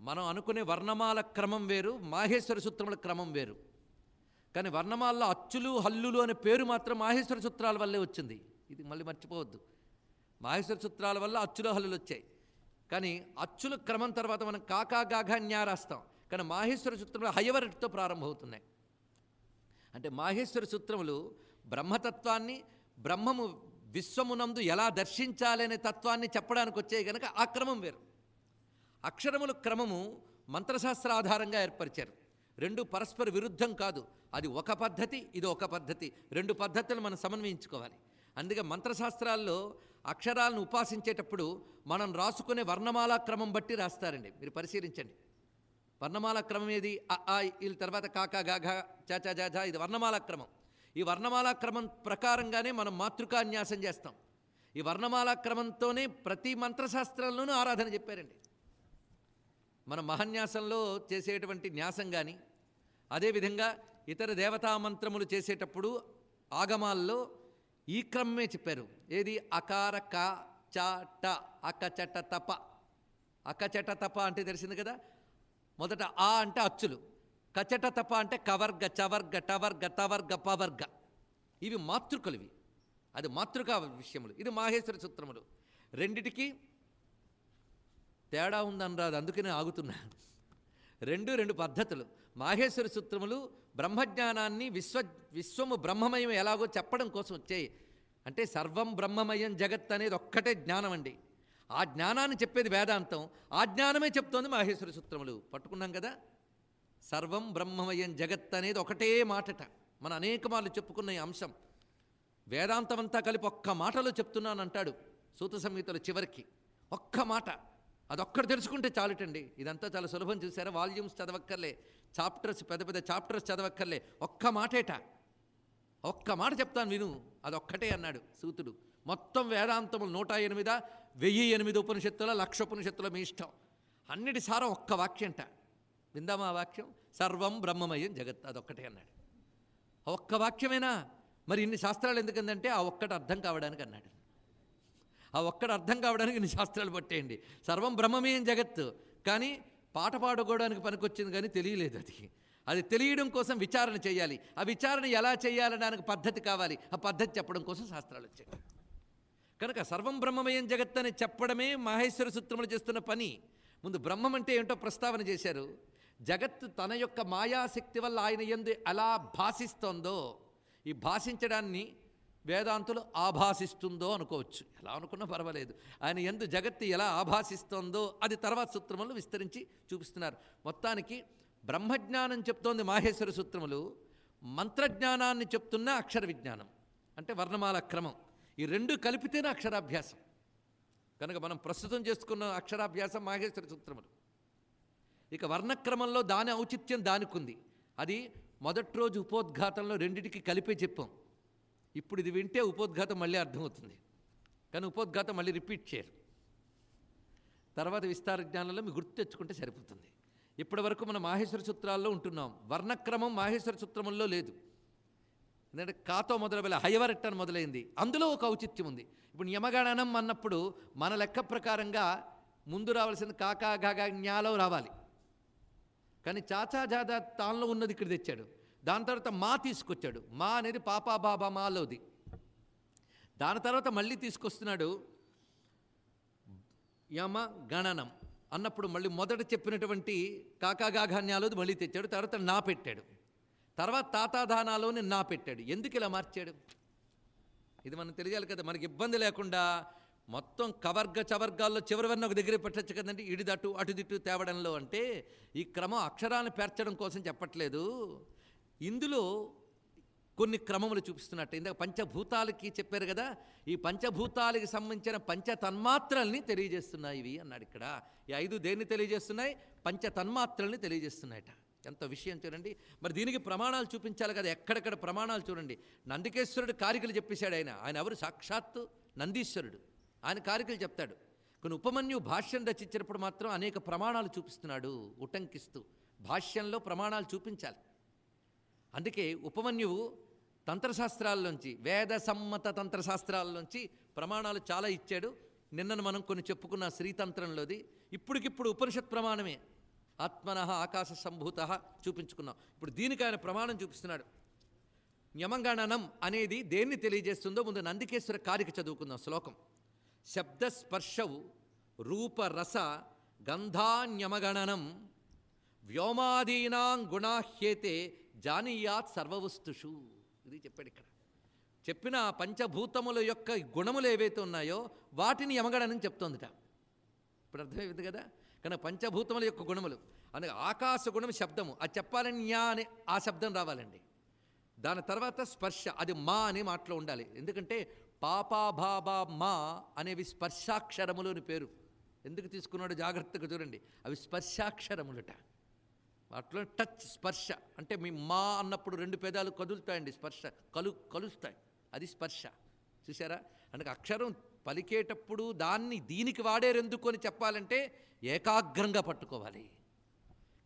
[SPEAKER 1] మనం అనుకునే వర్ణమాల క్రమం వేరు, మాహేశ్వర సూత్రముల క్రమం వేరు. కానీ వర్ణమాలలో అచ్చులు హల్లులు అనే పేరు మాత్రం మాహేశ్వర సూత్రాల వల్లే వచ్చింది. ఇది మళ్ళీ మర్చిపోవద్దు. మాహేశ్వర సూత్రాల వల్ల అచ్చులు హల్లులు వచ్చాయి. కానీ అచ్చుల క్రమం తర్వాత మనం కాకా గాఘ న్యా రాస్తాం. కానీ మాహేశ్వర సూత్రములు హయవరటితో ప్రారంభమవుతున్నాయి. అంటే మాహేశ్వర సూత్రములు బ్రహ్మతత్వాన్ని, బ్రహ్మము విశ్వమునందు ఎలా దర్శించాలనే తత్వాన్ని చెప్పడానికి వచ్చాయి కనుక ఆ క్రమం వేరు. అక్షరముల క్రమము మంత్రశాస్త్ర ఆధారంగా ఏర్పరిచారు. రెండు పరస్పర విరుద్ధం కాదు. అది ఒక పద్ధతి, ఇది ఒక పద్ధతి. 2 పద్ధతులు మనం సమన్వయించుకోవాలి. అందుకే మంత్రశాస్త్రాల్లో అక్షరాలను ఉపాసించేటప్పుడు మనం రాసుకునే వర్ణమాలా క్రమం బట్టి రాస్తారండి. మీరు పరిశీలించండి. వర్ణమాలా క్రమం ఏది? అ ఆ ఇల్ తర్వాత కాకా గాఘ చాచా జాజా, ఇది వర్ణమాలా క్రమం. ఈ వర్ణమాలా క్రమం ప్రకారంగానే మనం మాతృకాన్యాసం చేస్తాం. ఈ వర్ణమాలా క్రమంతోనే ప్రతి మంత్రశాస్త్రంలోనూ ఆరాధన చెప్పారండి. మన మహాన్యాసంలో చేసేటువంటి న్యాసం కానీ, అదేవిధంగా ఇతర దేవతా మంత్రములు చేసేటప్పుడు ఆగమాల్లో ఈ క్రమమే చెప్పారు. ఏది? అకార క చ ట అకచట తప. అకచట తప అంటే తెలిసింది కదా. మొదట ఆ అంటే అచ్చులు, కచట తప అంటే కవర్గ చవర్గ టవర్గ తవర్గ పవర్గ. ఇవి మాతృకలు. ఇవి అది మాతృకా విషయములు. ఇది మాహేశ్వర సూత్రములు. రెండిటికి తేడా ఉందని రాదు, అందుకనే ఆగుతున్నాను. 2 పద్ధతులు. మాహేశ్వర సూత్రములు బ్రహ్మజ్ఞానాన్ని విశ్వము బ్రహ్మమయం ఎలాగో చెప్పడం కోసం వచ్చాయి. అంటే సర్వం బ్రహ్మమయం జగత్ అనేది ఒక్కటే జ్ఞానం అండి. ఆ జ్ఞానాన్ని చెప్పేది వేదాంతం. ఆ జ్ఞానమే చెప్తోంది మాహేశ్వర సూత్రములు. పట్టుకున్నాం కదా. సర్వం బ్రహ్మమయం జగత్ అనేది ఒకటే మాటట. మనం అనేక మార్లు చెప్పుకున్న ఈ అంశం వేదాంతం అంతా కలిపి ఒక్క మాటలో చెప్తున్నాను అంటాడు సూత సంహితలో చివరికి. ఒక్క మాట, అదొక్కటి తెలుసుకుంటే చాలుటండి. ఇదంతా చాలా సులభం. చూసారా? వాల్యూమ్స్ చదవక్కర్లే, చాప్టర్స్ పెద్ద పెద్ద చాప్టర్స్ చదవక్కర్లే. ఒక్క మాటేట. ఒక్క మాట చెప్తాను విను, అదొక్కటే అన్నాడు సూతుడు. మొత్తం వేదాంతములు 108, 1008 ఉపనిషత్తుల, 1,000 ఉపనిషత్తుల మీ ఇష్టం. అన్నిటి సారం ఒక్క వాక్యంట. విందామా ఆ వాక్యం? సర్వం బ్రహ్మమయం జగత్, అదొక్కటే అన్నాడు. ఆ ఒక్క వాక్యమేనా? మరి ఇన్ని శాస్త్రాలు ఎందుకందంటే ఆ ఒక్కటి అర్థం కావడానికి అన్నాడు. ఆ ఒక్కటి అర్థం కావడానికి ఇన్ని శాస్త్రాలు పట్టేయండి. సర్వం బ్రహ్మమయం జగత్తు, కానీ పాట పాడుకోవడానికి పనికొచ్చింది కానీ తెలియలేదు. అది తెలియడం కోసం విచారణ చేయాలి. ఆ విచారణ ఎలా చేయాలనడానికి పద్ధతి కావాలి. ఆ పద్ధతి చెప్పడం కోసం శాస్త్రాలు వచ్చాయి. కనుక సర్వం బ్రహ్మమయం జగత్ అని చెప్పడమే మాహేశ్వర సూత్రములు చేస్తున్న పని. ముందు బ్రహ్మం అంటే ఏంటో ప్రస్తావన చేశారు. జగత్తు తన యొక్క మాయాశక్తి వల్ల ఆయన యందు ఎలా భాషిస్తోందో, ఈ భాషించడాన్ని వేదాంతులు ఆభాసిస్తుందో అనుకోవచ్చు. ఎలా అనుకున్నా పర్వాలేదు. ఆయన యందు జగత్తు ఎలా ఆభాసిస్తోందో అది తర్వాత సూత్రములు విస్తరించి చూపిస్తున్నారు. మొత్తానికి బ్రహ్మజ్ఞానం చెప్తోంది మాహేశ్వర సూత్రములు, మంత్రజ్ఞానాన్ని చెప్తున్న అక్షర విజ్ఞానం అంటే వర్ణమాల క్రమం. ఈ 2 కలిపితేనే అక్షరాభ్యాసం. కనుక మనం ప్రస్తుతం చేసుకున్న అక్షరాభ్యాసం మాహేశ్వర సూత్రములు. ఇక వర్ణక్రమంలో దాని ఔచిత్యం దానికి ఉంది. అది మొదటి రోజు ఉపోద్ఘాతంలో రెండిటికి కలిపే చెప్పాం. ఇప్పుడు ఇది వింటే ఉపోద్ఘాతం మళ్ళీ అర్థమవుతుంది, కానీ ఉపోద్ఘాతం మళ్ళీ రిపీట్ చేయరు. తర్వాత విస్తార జ్ఞానంలో మీకు గుర్తు తెచ్చుకుంటే సరిపోతుంది. ఇప్పటి వరకు మనం మాహేశ్వర సూత్రాల్లో ఉంటున్నాం. వర్ణక్రమం మాహేశ్వర సూత్రముల్లో లేదు. ఎందుకంటే కాతో మొదలైన హయవరట్ అని మొదలైంది. అందులో ఒక ఔచిత్యం ఉంది. ఇప్పుడు యమగణనం అన్నప్పుడు మన లెక్క ప్రకారంగా ముందు రావాల్సింది కాకా గాగా జ్ఞాలో రావాలి. కానీ చాచా జాదా తాన్లో ఉన్నది ఇక్కడ తెచ్చాడు. దాని తర్వాత మా తీసుకొచ్చాడు. మా అనేది పాపా బాబా మాలోది. దాని తర్వాత మళ్ళీ తీసుకొస్తున్నాడు యమ గణనం అన్నప్పుడు మళ్ళీ మొదట చెప్పినటువంటి కాకాగాఘాన్యాలోది మళ్ళీ తెచ్చాడు. తర్వాత నా పెట్టాడు. తర్వాత తాతాధానాలోని నా పెట్టాడు. ఎందుకు ఇలా మార్చాడు? ఇది మనం తెలియాలి కదా, మనకి ఇబ్బంది లేకుండా మొత్తం కవర్గ చవర్గాల్లో చివరివన్నీ ఒక దగ్గరే పెట్టచ్చు కదండి, ఇడిదటు అటుదిట్టు తేవడంలో. అంటే ఈ క్రమం అక్షరాలను పేర్చడం కోసం చెప్పట్లేదు, ఇందులో కొన్ని క్రమములు చూపిస్తున్నట్టు. ఇందాక పంచభూతాలకి చెప్పారు కదా, ఈ పంచభూతాలకి సంబంధించిన పంచతన్మాత్రల్ని తెలియజేస్తున్నాయి ఇవి అన్నాడు ఇక్కడ. ఈ 5 దేన్ని తెలియజేస్తున్నాయి? పంచతన్మాత్రల్ని తెలియజేస్తున్నాయట. ఎంత విషయం చూడండి. మరి దీనికి ప్రమాణాలు చూపించాలి కదా, ఎక్కడెక్కడ ప్రమాణాలు చూడండి. నందికేశ్వరుడు కారికలు చెప్పేశాడు. ఆయన ఎవరు? సాక్షాత్తు నందీశ్వరుడు. ఆయన కారికలు చెప్తాడు. కొన్ని ఉపమన్యు భాష్యం రచించినప్పుడు మాత్రం అనేక ప్రమాణాలు చూపిస్తున్నాడు, ఉటంకిస్తూ. భాష్యంలో ప్రమాణాలు చూపించాలి. అందుకే ఉపమన్యువు తంత్రశాస్త్రాల్లోంచి, వేద సమ్మత తంత్రశాస్త్రాల్లోంచి ప్రమాణాలు చాలా ఇచ్చాడు. నిన్నను మనం కొన్ని చెప్పుకున్న శ్రీతంత్రంలోది. ఇప్పటికిప్పుడు ఉపనిషత్ ప్రమాణమే, ఆత్మనః ఆకాశ సంభూత చూపించుకున్నాం. ఇప్పుడు దీనికి ఆయన ప్రమాణం చూపిస్తున్నాడు. న్యమంగణనం అనేది దేన్ని తెలియజేస్తుందో ముందు నందికేశ్వర కారిక చదువుకుందాం. శ్లోకం: శబ్దస్పర్శవు రూపరస గంధాన్యమగణనం వ్యోమాదీనాం గుణాహ్యేతే జానీయాత్ సర్వవస్తుషు. ఇది చెప్పాడు ఇక్కడ. చెప్పిన పంచభూతముల యొక్క గుణములు ఏవైతే ఉన్నాయో వాటిని యమగణనం చెప్తోందిట. ఇప్పుడు అర్థమైంది కదా. కనుక పంచభూతముల యొక్క గుణములు, అందుకే ఆకాశ గుణం శబ్దము, అది చెప్పాలని న్యా అని ఆ శబ్దం రావాలండి. దాని తర్వాత స్పర్శ, అది మా అనే మాటలో ఉండాలి. ఎందుకంటే పాపా బాబా మా అనేవి స్పర్శాక్షరములు అని పేరు. ఎందుకు తీసుకున్నాడో జాగ్రత్తగా చూడండి. అవి స్పర్శాక్షరములట. వాటిలో టచ్ స్పర్శ అంటే మీ మా అన్నప్పుడు 2 పెదాలు కదులుతాయండి, స్పర్శ కలుస్తాయి, అది స్పర్శ. చూసారా? అందుకే అక్షరం పలికేటప్పుడు దాన్ని దీనికి వాడేరెందుకు అని చెప్పాలంటే ఏకాగ్రంగా పట్టుకోవాలి.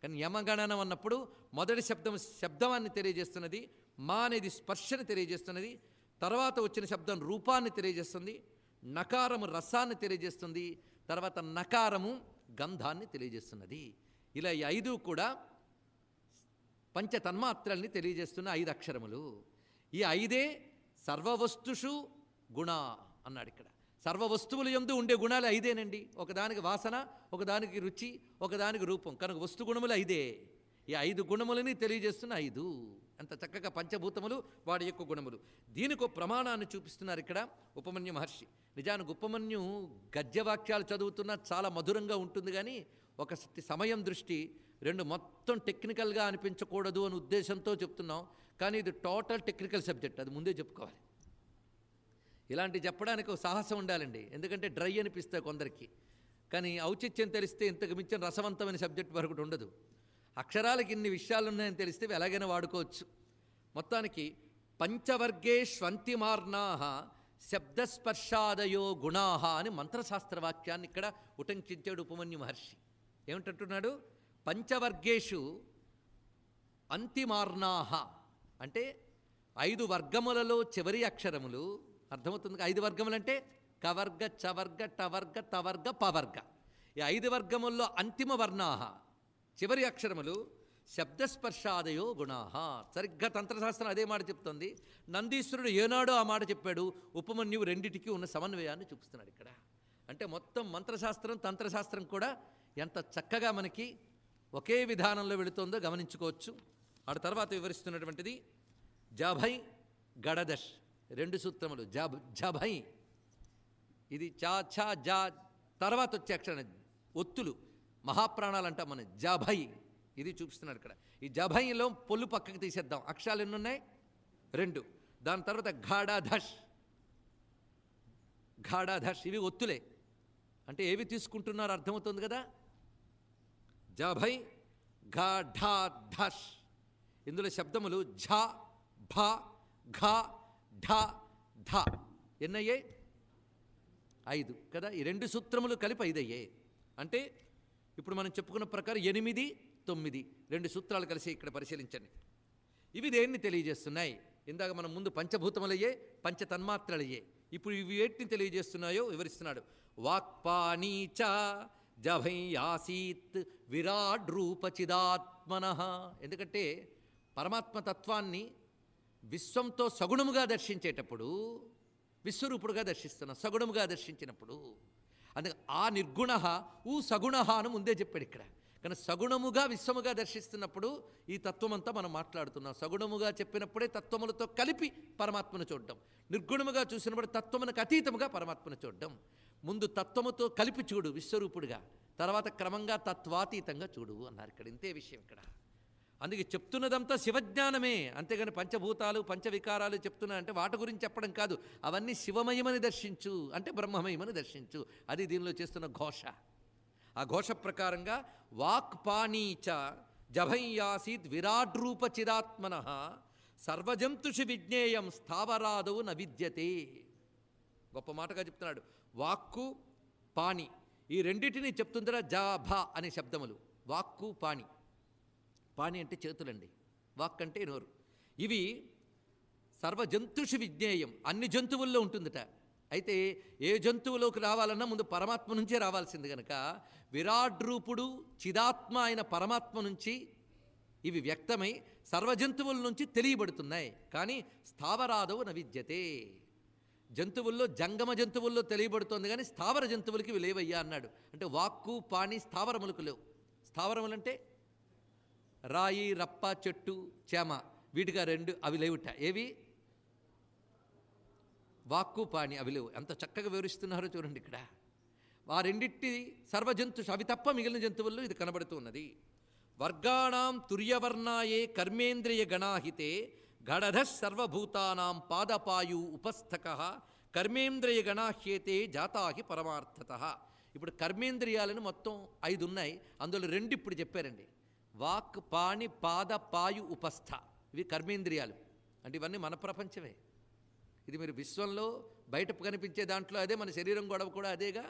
[SPEAKER 1] కానీ యమగణనం అన్నప్పుడు మొదటి శబ్దాన్ని తెలియజేస్తున్నది, మా అనేది స్పర్శని తెలియజేస్తున్నది. తర్వాత వచ్చిన శబ్దం రూపాన్ని తెలియజేస్తుంది, నకారము రసాన్ని తెలియజేస్తుంది, తర్వాత నకారము గంధాన్ని తెలియజేస్తున్నది. ఇలా ఈ 5 కూడా పంచతన్మాత్రల్ని తెలియజేస్తున్న 5 అక్షరములు. ఈ 5 సర్వవస్తుషు గుణ అన్నాడు ఇక్కడ. సర్వవస్తువుల యందు ఉండే గుణాలు 5 ఒకదానికి వాసన, ఒకదానికి రుచి, ఒకదానికి రూపం. కనుక వస్తుగుణములు 5. ఈ 5 గుణములని తెలియజేస్తున్న 5. అంత చక్కగా పంచభూతములు వాడి యొక్క గుణములు. దీనికి ప్రమాణాన్ని చూపిస్తున్నారు ఇక్కడ ఉపమన్యు మహర్షి. నిజానికి ఉపమన్యు గద్యవాక్యాలు చదువుతున్నా చాలా మధురంగా ఉంటుంది, కానీ ఒక సమయం దృష్టి 2 మొత్తం టెక్నికల్గా అనిపించకూడదు అని ఉద్దేశంతో చెప్తున్నాం. కానీ ఇది టోటల్ టెక్నికల్ సబ్జెక్ట్, అది ముందే చెప్పుకోవాలి. ఇలాంటి చెప్పడానికి ఒక సాహసం ఉండాలండి, ఎందుకంటే డ్రై అనిపిస్తాయి కొందరికి. కానీ ఔచిత్యం తెలిస్తే ఇంతకు మించిన రసవంతమైన సబ్జెక్ట్ మరొకటి ఉండదు. అక్షరాలకి ఇన్ని విషయాలు ఉన్నాయని తెలిస్తే ఎలాగైనా వాడుకోవచ్చు. మొత్తానికి పంచవర్గేష్వంతిమార్నాః శబ్దస్పర్శాదయో గుణాః అని మంత్రశాస్త్రవాక్యాన్ని ఇక్కడ ఉటంకించాడు ఉపమన్యు మహర్షి. ఏమిటంటున్నాడు? పంచవర్గేషు అంతిమార్నాః అంటే 5 వర్గములలో చివరి అక్షరములు. అర్థమవుతుంది? 5 వర్గములు అంటే కవర్గ, చవర్గ, టవర్గ, తవర్గ, పవర్గ. ఈ 5 వర్గముల్లో అంతిమ వర్ణాః చివరి అక్షరములు శబ్దస్పర్శాదయో గుణాః. సరిగ్గా తంత్రశాస్త్రం అదే మాట చెప్తుంది. నందీశ్వరుడు ఏనాడో ఆ మాట చెప్పాడు. ఉపమన్యువు రెండిటికి ఉన్న సమన్వయాన్ని చూపిస్తున్నాడు ఇక్కడ. అంటే మొత్తం మంత్రశాస్త్రం తంత్రశాస్త్రం కూడా ఎంత చక్కగా మనకి ఒకే విధానంలో వెళుతుందో గమనించుకోవచ్చు. ఆ తర్వాత వివరిస్తున్నటువంటిది జభై గడదష్ 2 సూత్రములు. జభై ఇది చా ఛా జా తర్వాత వచ్చే అక్షరం ఒత్తులు, మహాప్రాణాలు అంటాం మనం. జభై ఇది చూపిస్తున్నాడు ఇక్కడ. ఈ జభైలో పొల్లు పక్కకి తీసేద్దాం. అక్షరాలు ఎన్ని ఉన్నాయి? 2. దాని తర్వాత ఘాడాధష్, ఘాడాధష్ ఇవి ఒత్తులే. అంటే ఏవి తీసుకుంటున్నారో అర్థమవుతుంది కదా. జభై ఘాఢాధష్. ఇందులో శబ్దములు ఝ, భ, ఘ, ఢ, ధ ఎన్నయ్యాయి? 5 కదా. ఈ 2 సూత్రములు కలిపి 5 అయ్యాయి. అంటే ఇప్పుడు మనం చెప్పుకున్న ప్రకారం 8, 9 2 సూత్రాలు కలిసి ఇక్కడ పరిశీలించండి. ఇవి దేన్ని తెలియజేస్తున్నాయి? ఇందాక మనం ముందు పంచభూతములయ్యే, పంచతన్మాత్రలయ్యే. ఇప్పుడు ఇవి వేటిని తెలియజేస్తున్నాయో వివరిస్తున్నాడు. వాక్పానీచ జభై ఆసీత్ విరాడ్ రూపచిదాత్మనః. ఎందుకంటే పరమాత్మతత్వాన్ని విశ్వంతో సగుణముగా దర్శించేటప్పుడు విశ్వరూపుడుగా దర్శిస్తున్నాం, సగుణముగా దర్శించినప్పుడు. అందుకే ఆ నిర్గుణ ఊ సగుణ అని ముందే చెప్పాడు ఇక్కడ. కానీ సగుణముగా విశ్వముగా దర్శిస్తున్నప్పుడు ఈ తత్వమంతా మనం మాట్లాడుతున్నాం. సగుణముగా చెప్పినప్పుడే తత్వములతో కలిపి పరమాత్మను చూడడం, నిర్గుణముగా చూసినప్పుడు తత్వమునకు అతీతముగా పరమాత్మను చూడడం. ముందు తత్వముతో కలిపి చూడు విశ్వరూపుడుగా, తర్వాత క్రమంగా తత్వాతీతంగా చూడు అన్నారు ఇక్కడ. ఇంతే విషయం ఇక్కడ. అందుకే చెప్తున్నదంతా శివజ్ఞానమే, అంతేగాని పంచభూతాలు పంచవికారాలు చెప్తున్నా అంటే వాటి గురించి చెప్పడం కాదు. అవన్నీ శివమయమని దర్శించు అంటే బ్రహ్మమయమని దర్శించు. అది దీనిలో చేస్తున్న ఘోష. ఆ ఘోష ప్రకారంగా వాక్ పాణీచ జభయ్యాసీత్ విరాట్ రూప చిదాత్మన సర్వజంతుషి విజ్ఞేయం స్థావరాదవు న విద్యతే. గొప్ప మాటగా చెప్తున్నాడు. వాక్కు పాణి ఈ రెండిటిని చెప్తుందరా జాభ అనే శబ్దములు. వాక్కు పాణి. పాణి అంటే చేతులండి, వాక్ అంటే నోరు. ఇవి సర్వజంతుషి విజ్ఞేయం, అన్ని జంతువుల్లో ఉంటుందట. అయితే ఏ జంతువులోకి రావాలన్నా ముందు పరమాత్మ నుంచే రావాల్సింది కనుక విరాట్ రూపుడు చిదాత్మ అయిన పరమాత్మ నుంచి ఇవి వ్యక్తమై సర్వజంతువుల నుంచి తెలియబడుతున్నాయి. కానీ స్థావరాదవు న విద్యతే. జంతువుల్లో జంగమ జంతువుల్లో తెలియబడుతోంది కానీ స్థావర జంతువులకి ఇవి లేవయ్యా అన్నాడు. అంటే వాక్కు పాణి స్థావరములకు లేవు. స్థావరములంటే రాయి రప్ప చెట్టు చేమ, వీటిగా రెండు అవి లేవుట. ఏవి? వాక్కు పాణి అవి లేవు. ఎంత చక్కగా వివరిస్తున్నారో చూడండి ఇక్కడ. ఆ రెండిట్టి సర్వజంతు అవి తప్ప మిగిలిన జంతువుల్లో ఇది కనబడుతూ ఉన్నది. వర్గాణం తుర్యవర్ణాయే కర్మేంద్రియ గణాహితే గడధ సర్వభూతానాం పాదపాయు ఉపస్థక కర్మేంద్రియ గణాహ్యేతే జాతాహి పరమార్థత. ఇప్పుడు కర్మేంద్రియాలను మొత్తం 5 ఉన్నాయి, అందులో 2 ఇప్పుడు చెప్పారండి. వాక్ పాణి పాద పాయు ఉపస్థ, ఇవి కర్మేంద్రియాలు. అంటే ఇవన్నీ మన ప్రపంచమే. ఇది మీరు విశ్వంలో బయట కనిపించే దాంట్లో అదే, మన శరీరం గొడవ కూడా అదేగా.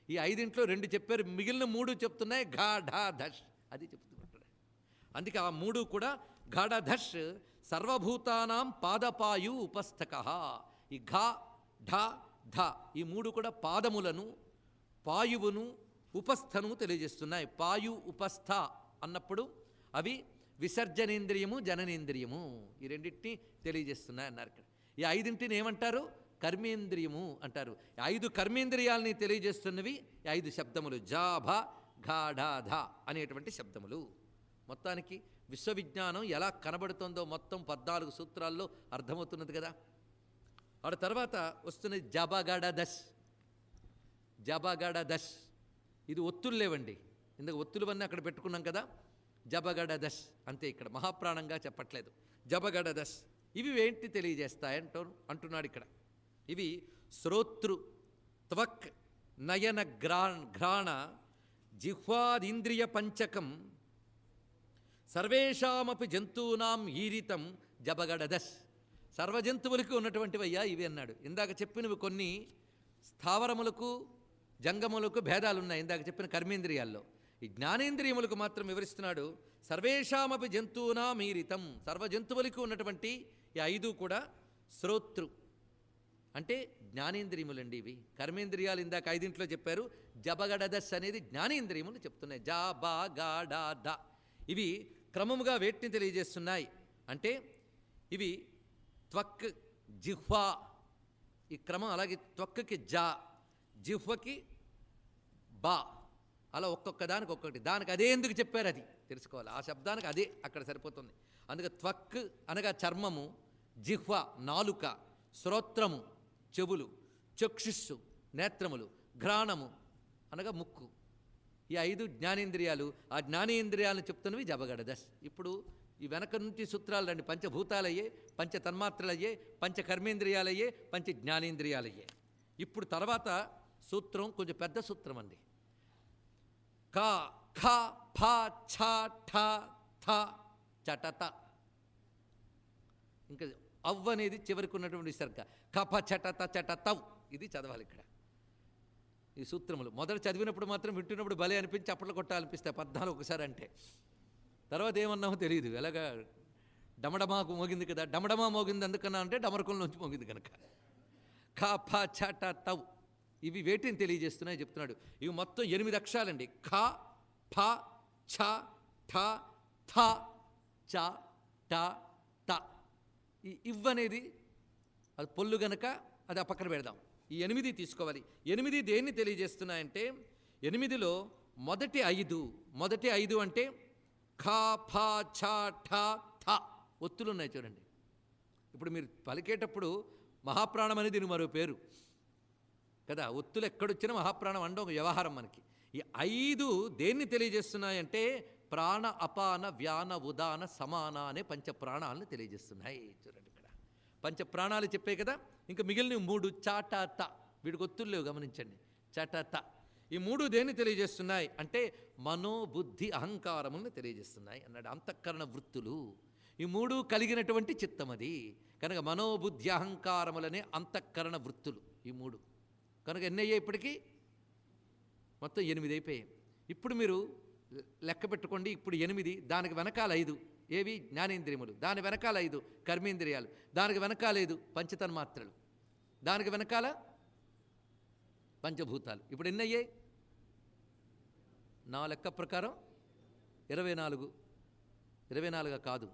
[SPEAKER 1] ఈ 5 2 చెప్పారు, మిగిలిన 3 చెప్తున్నాయి ఘాఢధష్, అది చెప్తున్నట్టు. అందుకే ఆ 3 కూడా ఘాఢధష్ సర్వభూతానాం పాదపాయు ఉపస్థక. ఈ ఘా ఢ ధ ఈ 3 కూడా పాదములను పాయువును ఉపస్థను తెలియజేస్తున్నాయి. పాయు ఉపస్థ అన్నప్పుడు అవి విసర్జనేంద్రియము జననేంద్రియము, ఈ రెండింటిని తెలియజేస్తున్నాయి అన్నారు ఇక్కడ. ఈ 5 ఏమంటారు? కర్మేంద్రియము అంటారు. 5 కర్మేంద్రియాలని తెలియజేస్తున్నవి 5 శబ్దములు, జాభ ఘాఢధ అనేటువంటి శబ్దములు. మొత్తానికి విశ్వవిజ్ఞానం ఎలా కనబడుతుందో మొత్తం 14 సూత్రాల్లో అర్థమవుతున్నది కదా. ఆ తర్వాత వస్తున్నది జబగడదశ్. జబగడదశ్ ఇది ఒత్తులు లేవండి, ఇందుకు ఒత్తులవన్నీ అక్కడ పెట్టుకున్నాం కదా. జబగడదశ్ అంతే, ఇక్కడ మహాప్రాణంగా చెప్పట్లేదు. జబగడదశ్ ఇవి ఏంటి తెలియజేస్తాయంటూ అంటున్నాడు ఇక్కడ. ఇవి శ్రోతృ త్వక్ నయన ఘ్రాణ జిహ్వాదీంద్రియ పంచకం సర్వేషామపి జంతూనాం ఈరితం జబగడదశ్. సర్వజంతువులకి ఉన్నటువంటివయ్యా ఇవి అన్నాడు. ఇందాక చెప్పినవి కొన్ని స్థావరములకు జంగములకు భేదాలున్నాయి ఇందాక చెప్పిన కర్మేంద్రియాల్లో. ఈ జ్ఞానేంద్రియములకు మాత్రం వివరిస్తున్నాడు. సర్వేషామపి జంతూనాం ఈరితం, సర్వజంతువులకు ఉన్నటువంటి ఈ 5 కూడా శ్రోతృ అంటే జ్ఞానేంద్రియములండి. ఇవి కర్మేంద్రియాలు ఇందాక 5 చెప్పారు. జబగడదశ్ అనేది జ్ఞానేంద్రియములు చెప్తున్నాయి. జా బా గా డా ద ఇవి క్రమముగా వేటిని తెలియజేస్తున్నాయి అంటే ఇవి త్వక్ జిహ్వా, ఈ క్రమం అలాగే త్వక్కి జా, జిహ్వకి బా, అలా ఒక్కొక్క దానికి ఒక్కొక్కటి, దానికి అదే ఎందుకు చెప్పారు అది తెలుసుకోవాలి. ఆ శబ్దానికి అదే అక్కడ సరిపోతుంది. అందుకే త్వక్ అనగా చర్మము, జిహ్వ నాలుక, శ్రోత్రము చెవులు, చక్షుస్సు నేత్రములు, ఘ్రాణము అనగా ముక్కు, ఈ 5 జ్ఞానేంద్రియాలు. ఆ జ్ఞానేంద్రియాలను చెప్తున్నవి జబగడదశ్. ఇప్పుడు ఈ వెనక నుంచి సూత్రాలు రండి. పంచభూతాలయ్యే, పంచ తన్మాత్రలయ్యే, పంచ కర్మేంద్రియాలయ్యే, పంచ జ్ఞానేంద్రియాలయ్యే. ఇప్పుడు తర్వాత సూత్రం కొంచెం పెద్ద సూత్రం అండి. క ఖ ఫ ఛ ఠ థ చటత. ఇంకా అవ్ అనేది చివరికి ఉన్నటువంటి విసర్గ. కఫ చటత చటతవ్, ఇది చదవాలి ఇక్కడ. ఈ సూత్రములు మొదట చదివినప్పుడు మాత్రం వింటున్నప్పుడు భలే అనిపించి అప్పట్లో కొట్టాలనిపిస్తాయి 14 ఒకసారి అంటే. తర్వాత ఏమన్నామో తెలియదు. ఎలాగా డమడమాకు మోగింది కదా, డమడమా మోగింది ఎందుకన్నా అంటే డమరకంలోంచి మోగింది కనుక. ఖ ఫ చట తవ్ ఇవి వేటిని తెలియజేస్తున్నాయి చెప్తున్నాడు. ఇవి మొత్తం 8 అక్షరాలండి. ఖ ఫ ఛ ఠ థ చ ట త. ఈ ఇవ్ అనేది అది పొల్లు గనక అది ఆ పక్కన పెడదాం. ఈ 8 తీసుకోవాలి. 8 దేన్ని తెలియజేస్తున్నాయంటే 8లో మొదటి ఐదు అంటే ఖా ఫా ఛా ఠా థ ఒత్తులు ఉన్నాయి చూడండి. ఇప్పుడు మీరు పలికేటప్పుడు మహాప్రాణం అనేది దీనికి మరో పేరు కదా. ఒత్తులు ఎక్కడొచ్చినా మహాప్రాణం అంటే ఒక వ్యవహారం మనకి. ఈ 5 దేన్ని తెలియజేస్తున్నాయంటే ప్రాణ అపాన వ్యాన ఉదాన సమాన అనే పంచప్రాణాలను తెలియజేస్తున్నాయి. చూడండి ఇక్కడ పంచప్రాణాలు చెప్పే కదా. ఇంకా మిగిలిన 3 చాటా త, వీడికి ఒత్తులు లేవు గమనించండి. చాటా త, ఈ 3 దేన్ని తెలియజేస్తున్నాయి అంటే మనోబుద్ధి అహంకారములను తెలియజేస్తున్నాయి అన్నాడు. అంతఃకరణ వృత్తులు ఈ 3 కలిగినటువంటి చిత్తం అది కనుక మనోబుద్ధి అహంకారములనే అంతఃకరణ వృత్తులు ఈ 3 కనుక ఎన్ని అయ్యాయి ఇప్పటికీ? మొత్తం 8 అయిపోయాయి. ఇప్పుడు మీరు లెక్క పెట్టుకోండి. ఇప్పుడు 8, దానికి వెనకాల 5 ఏవి? జ్ఞానేంద్రియములు. దాని వెనకాల 5 కర్మేంద్రియాలు. దానికి వెనకాల 5 పంచతన్మాత్రలు. దానికి వెనకాల పంచభూతాలు. ఇప్పుడు ఎన్ని అయ్యాయి? నా లెక్క ప్రకారం 24. 24 కాదు,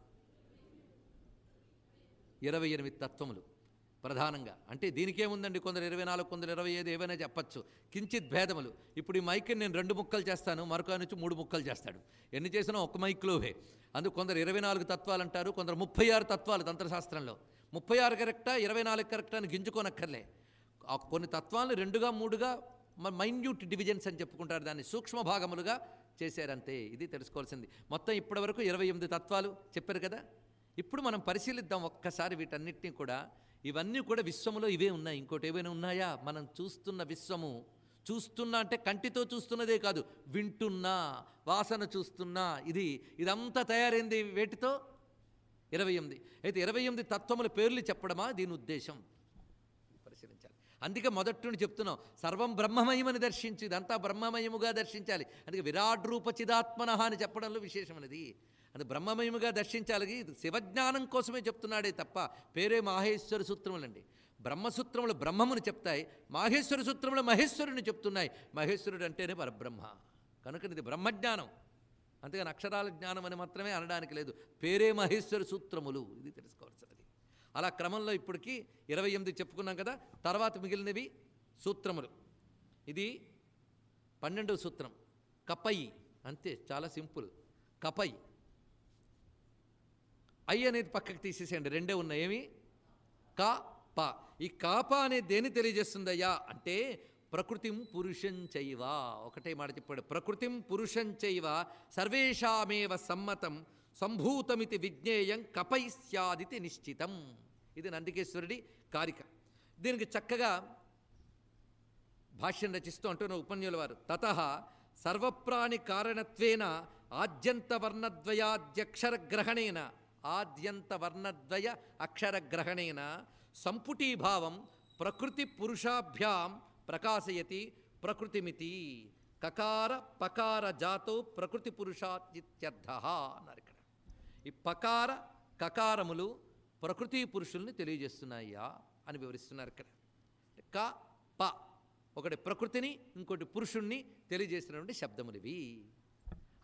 [SPEAKER 1] 28 తత్వములు ప్రధానంగా. అంటే దీనికేముందండి, కొందరు 24, కొందరు 25 ఏవైనా చెప్పచ్చు. కించిత్ భేదములు. ఇప్పుడు ఈ మైక్ని నేను 2 ముక్కలు చేస్తాను, మరొక నుంచి 3 ముక్కలు చేస్తాడు. ఎన్ని చేసినా ఒక్క మైక్లోవే. అందుకు కొందరు 24 తత్వాలు అంటారు, కొందరు 36 తత్వాలు తంత్రశాస్త్రంలో. 36 కరెక్టా 24 కరెక్టా అని గింజుకోనక్కర్లే. కొన్ని తత్వాలను 2గా 3గా మైన్యూట్ డివిజన్స్ అని చెప్పుకుంటారు, దాన్ని సూక్ష్మ భాగములుగా చేశారంతే. ఇది తెలుసుకోవాల్సింది. మొత్తం ఇప్పటి వరకు 28 తత్వాలు చెప్పారు కదా. ఇప్పుడు మనం పరిశీలిద్దాం ఒక్కసారి వీటన్నిటినీ కూడా. ఇవన్నీ కూడా విశ్వములో ఇవే ఉన్నాయి. ఇంకోటి ఏమైనా ఉన్నాయా? మనం చూస్తున్న విశ్వము, చూస్తున్నా అంటే కంటితో చూస్తున్నదే కాదు, వింటున్నా, వాసన చూస్తున్నా, ఇదంతా తయారైంది వేటితో? 28. అయితే 28 తత్వముల పేర్లు చెప్పడమా దీని ఉద్దేశం? పరిశీలించాలి. అందుకే మొదటి నుండి చెప్తున్నాం, సర్వం బ్రహ్మమయమని దర్శించు, ఇదంతా బ్రహ్మమయముగా దర్శించాలి. అందుకే విరాట్ రూప చిదాత్మనః అని చెప్పడంలో విశేషమైనది. అది బ్రహ్మమయముగా దర్శించాలి. ఇది శివజ్ఞానం కోసమే చెప్తున్నాడే తప్ప పేరే మాహేశ్వర సూత్రములండి. బ్రహ్మసూత్రములు బ్రహ్మముని చెప్తాయి, మాహేశ్వర సూత్రములు మహేశ్వరుని చెప్తున్నాయి. మహేశ్వరుడు అంటేనే పరబ్రహ్మ కనుక ఇది బ్రహ్మజ్ఞానం, అంతేగాని అక్షరాల జ్ఞానం అని మాత్రమే అనడానికి లేదు. పేరే మహేశ్వర సూత్రములు, ఇది తెలుసుకోవాల్సినది. అలా క్రమంలో ఇప్పటికీ 28 చెప్పుకున్నాం కదా. తర్వాత మిగిలినవి సూత్రములు. ఇది 12వ సూత్రం కపై, అంతే, చాలా సింపుల్. కపై ఐ అనేది పక్కకి తీసేసేయండి, 2 ఉన్నాయి. ఏమి? కా ప. ఈ కాప అనేది దేని తెలియజేస్తుందయ్యా అంటే ప్రకృతిం పురుషం చైవ. ఒకటే మాట చెప్పాడు, ప్రకృతిం పురుషం చైవ సర్వేషామేవ సమ్మతం సంభూతమితి విజ్ఞేయం కపై స్యాదితి నిశ్చితం. ఇది నందికేశ్వరుడి కారిక. దీనికి చక్కగా భాష్యం రచిస్తూ అంటున్న ఉపన్యుల వారు, తతః సర్వప్రాణి కారణత్వేన ఆద్యంతవర్ణద్వయాద్యక్షరగ్రహణేన ఆద్యంతవర్ణద్వయ అక్షరగ్రహణేన సంపుటీభావం ప్రకృతి పురుషాభ్యాం ప్రకాశయతి ప్రకృతిమితి కకార పకార జాతో ప్రకృతి పురుషాత్యర్థః అన్నారు ఇక్కడ. ఈ పకార కకారములు ప్రకృతి పురుషుల్ని తెలియజేస్తున్నాయా అని వివరిస్తున్నారు ఇక్కడ. క ప ఒకటి ప్రకృతిని, ఇంకోటి పురుషుణ్ణి తెలియజేసినటువంటి శబ్దములు ఇవి.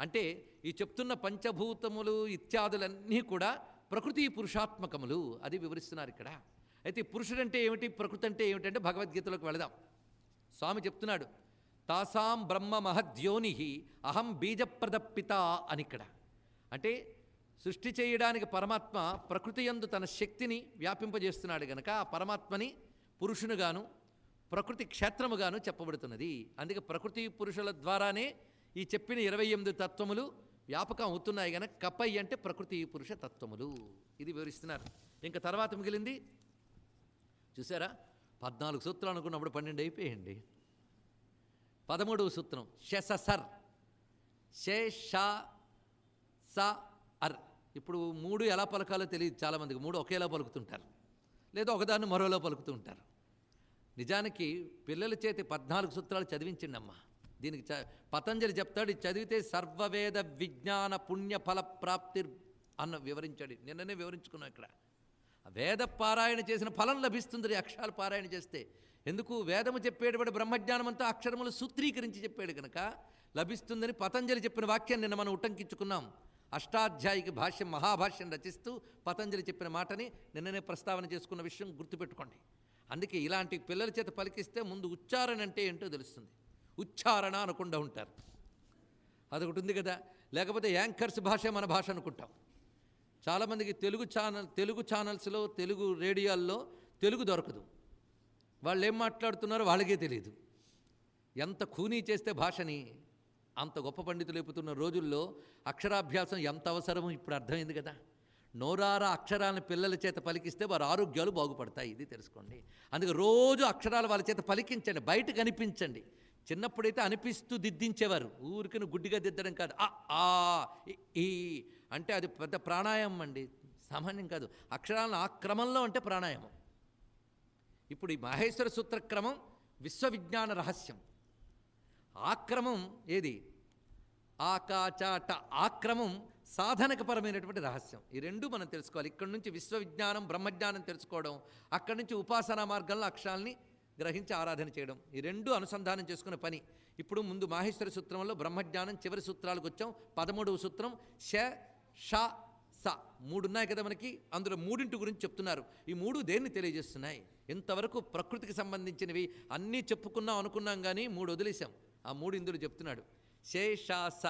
[SPEAKER 1] అంటే ఈ చెప్తున్న పంచభూతములు ఇత్యాదులన్నీ కూడా ప్రకృతి పురుషాత్మకములు, అది వివరిస్తున్నారు ఇక్కడ. అయితే పురుషుడంటే ఏమిటి, ప్రకృతి అంటే ఏమిటంటే భగవద్గీతలోకి వెళదాం. స్వామి చెప్తున్నాడు, తాసాం బ్రహ్మ మహద్యోని అహం బీజప్రదపిత అని ఇక్కడ. అంటే సృష్టి చేయడానికి పరమాత్మ ప్రకృతి యందు తన శక్తిని వ్యాపింపజేస్తున్నాడు గనక ఆ పరమాత్మని పురుషునుగాను ప్రకృతి క్షేత్రముగాను చెప్పబడుతున్నది. అందుకే ప్రకృతి పురుషుల ద్వారానే ఈ చెప్పిన 28 తత్వములు వ్యాపకం అవుతున్నాయి గనక కపై అంటే ప్రకృతి పురుష తత్వములు, ఇది వివరిస్తున్నారు. ఇంకా తర్వాత మిగిలింది చూసారా, 14 సూత్రాలు అనుకున్నప్పుడు 12 అయిపోయాయండి. 13వ సూత్రం శసర్, శేష స అర్. ఇప్పుడు 3 ఎలా పలకాలో తెలియదు చాలామందికి. 3 ఒకేలా పలుకుతుంటారు, లేదా ఒకదాన్ని మరోలా పలుకుతూ ఉంటారు. నిజానికి పిల్లల చేతి 14 సూత్రాలు చదివించండి అమ్మా. దీనికి పతంజలి చెప్తాడు, ఇది చదివితే సర్వవేద విజ్ఞాన పుణ్య ఫల ప్రాప్తి అన్న వివరించాడు. నిన్ననే వివరించుకున్నాం ఇక్కడ. వేద పారాయణ చేసిన ఫలం లభిస్తుంది అక్షరాలు పారాయణ చేస్తే. ఎందుకు? వేదము చెప్పేటువంటి బ్రహ్మజ్ఞానం అంతా అక్షరములు సూత్రీకరించి చెప్పాడు కనుక లభిస్తుందని పతంజలి చెప్పిన వాక్యాన్ని నిన్న మనం ఉటంకించుకున్నాం. అష్టాధ్యాయికి భాష్యం, మహాభాష్యం రచిస్తూ పతంజలి చెప్పిన మాటని నిన్ననే ప్రస్తావన చేసుకున్న విషయం గుర్తుపెట్టుకోండి. అందుకే ఇలాంటి పిల్లల చేత పలికిస్తే ముందు ఉచ్చారణ అంటే ఏంటో తెలుస్తుంది. ఉచ్చారణ అనకుండా ఉంటారు. అదొకటి ఉంది కదా. లేకపోతే యాంకర్స్ భాషే మన భాష అనుకుంటాం. చాలామందికి తెలుగు ఛానల్స్లో, తెలుగు రేడియోల్లో తెలుగు దొరకదు. వాళ్ళు ఏం మాట్లాడుతున్నారో వాళ్ళకే తెలియదు. ఎంత ఖూనీ చేస్తే భాషని అంత గొప్ప పండితులు ఎప్పుతున్న రోజుల్లో అక్షరాభ్యాసం ఎంత అవసరమో ఇప్పుడు అర్థమైంది కదా. నోరారా అక్షరాలను పిల్లల చేత పలికిస్తే వారి ఆరోగ్యాలు బాగుపడతాయి, ఇది తెలుసుకోండి. అందుకే రోజు అక్షరాలు వాళ్ళ చేత పలికించండి, బయటకు అనిపించండి. చిన్నప్పుడైతే అనిపిస్తూ దిద్దించేవారు, ఊరికను గుడ్డిగా దిద్దడం కాదు. ఆ ఈ అంటే అది పెద్ద ప్రాణాయామం అండి, సామాన్యం కాదు. అక్షరాలను ఆ క్రమంలో అంటే ప్రాణాయామం. ఇప్పుడు ఈ మాహేశ్వర సూత్రక్రమం విశ్వవిజ్ఞాన రహస్యం. ఆక్రమం ఏది? ఆకాచాట ఆక్రమం సాధనకపరమైనటువంటి రహస్యం. ఈ రెండు మనం తెలుసుకోవాలి. ఇక్కడి నుంచి విశ్వవిజ్ఞానం, బ్రహ్మజ్ఞానం తెలుసుకోవడం, అక్కడి నుంచి ఉపాసనా మార్గంలో అక్షరాల్ని గ్రహించి ఆరాధన చేయడం, ఈ రెండు అనుసంధానం చేసుకునే పని. ఇప్పుడు ముందు మాహేశ్వర సూత్రంలో బ్రహ్మజ్ఞానం చివరి సూత్రాలకు వచ్చాం. 13వ సూత్రం ష ష స, 3 ఉన్నాయి కదా మనకి. అందులో 3 గురించి చెప్తున్నారు. ఈ 3 దేన్ని తెలియజేస్తున్నాయి? ఇంతవరకు ప్రకృతికి సంబంధించినవి అన్నీ చెప్పుకున్నాం అనుకున్నాం, కానీ 3 వదిలేశాం. ఆ 3 ఇందులో చెప్తున్నాడు. శేషాస,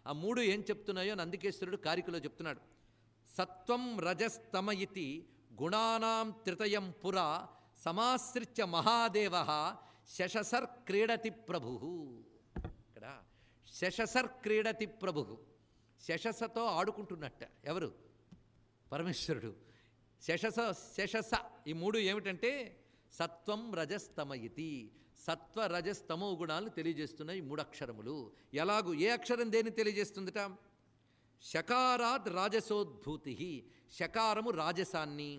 [SPEAKER 1] ఆ 3 ఏం చెప్తున్నాయో నందికేశ్వరుడు కారికలో చెప్తున్నాడు. సత్వం రజస్తమ ఇతి గుణానాం త్రితయం పురా సమాశ్రిత్య మహాదేవ శశసర్ క్రీడతి ప్రభు. ఇక్కడ శశసర్ క్రీడతి ప్రభు, శశసతో ఆడుకుంటున్నట్ట. ఎవరు? పరమేశ్వరుడు. శశస ఈ 3 ఏమిటంటే సత్వం రజస్తమ ఇతి, సత్వ రజస్తమో గుణాలను తెలియజేస్తున్నాయి 3 అక్షరములు. ఎలాగూ ఏ అక్షరం దేన్ని తెలియజేస్తుందట? శకారాత్ రాజసోద్భూతి, శకారము రాజసాన్ని,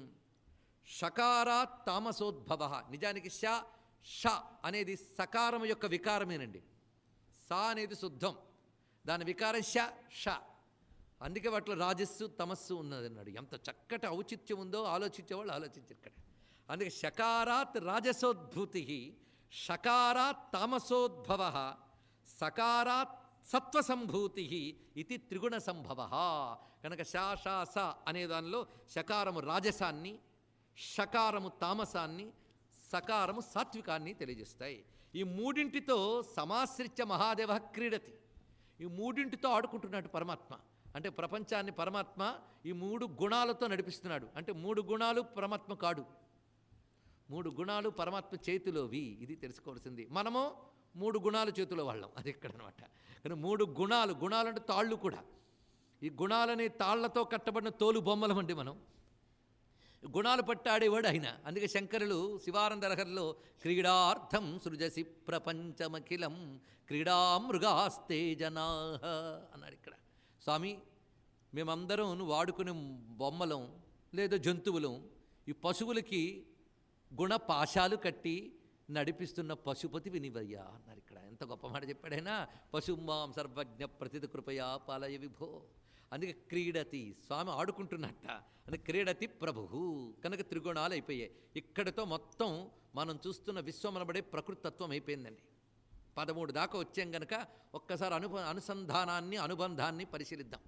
[SPEAKER 1] షకారాత్ తామసోద్భవ. నిజానికి ష ష అనేది సకారము యొక్క వికారమేనండి. సా అనేది శుద్ధం, దాని వికారం ష ష. అందుకే వాటిలో రాజస్సు తమస్సు ఉన్నదన్నాడు. ఎంత చక్కటి ఔచిత్యం ఉందో ఆలోచించేవాళ్ళు ఆలోచించారు ఇక్కడ. అందుకే శకారాత్ రాజసోద్భూతి, షకారాత్ తామసోద్భవ, సకారాత్ సత్వసంభూతి ఇది త్రిగుణ సంభవ. కనుక శాషాస అనే దానిలో శకారము రాజసాన్ని, షకారము తామసాన్ని, సకారము సాత్వికాన్ని తెలియజేస్తాయి. ఈ 3తో సమాశ్రిత్య మహాదేవ క్రీడతి. ఈ 3తో ఆడుకుంటున్నాడు పరమాత్మ. అంటే ప్రపంచాన్ని పరమాత్మ ఈ 3 గుణాలతో నడిపిస్తున్నాడు. అంటే 3 గుణాలు పరమాత్మ కాడు, 3 గుణాలు పరమాత్మ చేతిలోవి. ఇది తెలుసుకోవాల్సింది. మనము 3 గుణాలు చేతిలో వాళ్ళం, అది ఇక్కడనమాట. కానీ 3 గుణాలు, గుణాలంటే తాళ్ళు కూడా. ఈ గుణాలని తాళ్లతో కట్టబడిన తోలు బొమ్మలమండి మనం. గుణాలు పట్టాడేవాడు ఆయన. అందుకే శంకరులు శివానందరహరిలో క్రీడార్థం సృజసి ప్రపంచమఖిలం క్రీడామృగాస్తే జనా అన్నాడు. ఇక్కడ స్వామి, మేమందరం నువ్వు వాడుకునే బొమ్మలం లేదా జంతువులం. ఈ పశువులకి గుణపాశాలు కట్టి నడిపిస్తున్న పశుపతి వినివయ్యా అన్నారు. ఇక్కడ ఎంత గొప్ప మాట చెప్పాడైనా. పశుమాం సర్వజ్ఞ ప్రతిద కృపయా పాలయ విభో. అందుకే క్రీడతి, స్వామి ఆడుకుంటున్నట్ట. అందుకే క్రీడతి ప్రభు. కనుక త్రిగుణాలు అయిపోయాయి. ఇక్కడితో మొత్తం మనం చూస్తున్న విశ్వమనబడే ప్రకృతత్వం అయిపోయిందండి. 13 దాకా వచ్చాం కనుక ఒక్కసారి అనుసంధానాన్ని, అనుబంధాన్ని పరిశీలిద్దాం.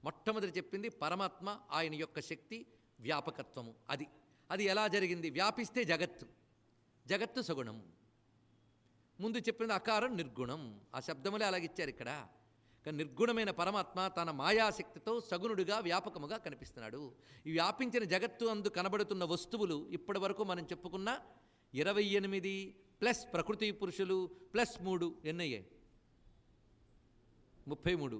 [SPEAKER 1] మొట్టమొదటి చెప్పింది పరమాత్మ, ఆయన యొక్క శక్తి, వ్యాపకత్వము. అది ఎలా జరిగింది? వ్యాపిస్తే జగత్తు, జగత్తు సగుణం. ముందు చెప్పింది అకారం నిర్గుణం. ఆ శబ్దములే అలాగిచ్చారు ఇక్కడ. కానీ నిర్గుణమైన పరమాత్మ తన మాయాశక్తితో సగుణుడిగా వ్యాపకముగా కనిపిస్తున్నాడు. ఈ వ్యాపించిన జగత్తు అందు కనబడుతున్న వస్తువులు ఇప్పటి వరకు మనం చెప్పుకున్న 28 ప్లస్ ప్రకృతి పురుషులు ప్లస్ 3 ఎన్నయ్యాయి? 33.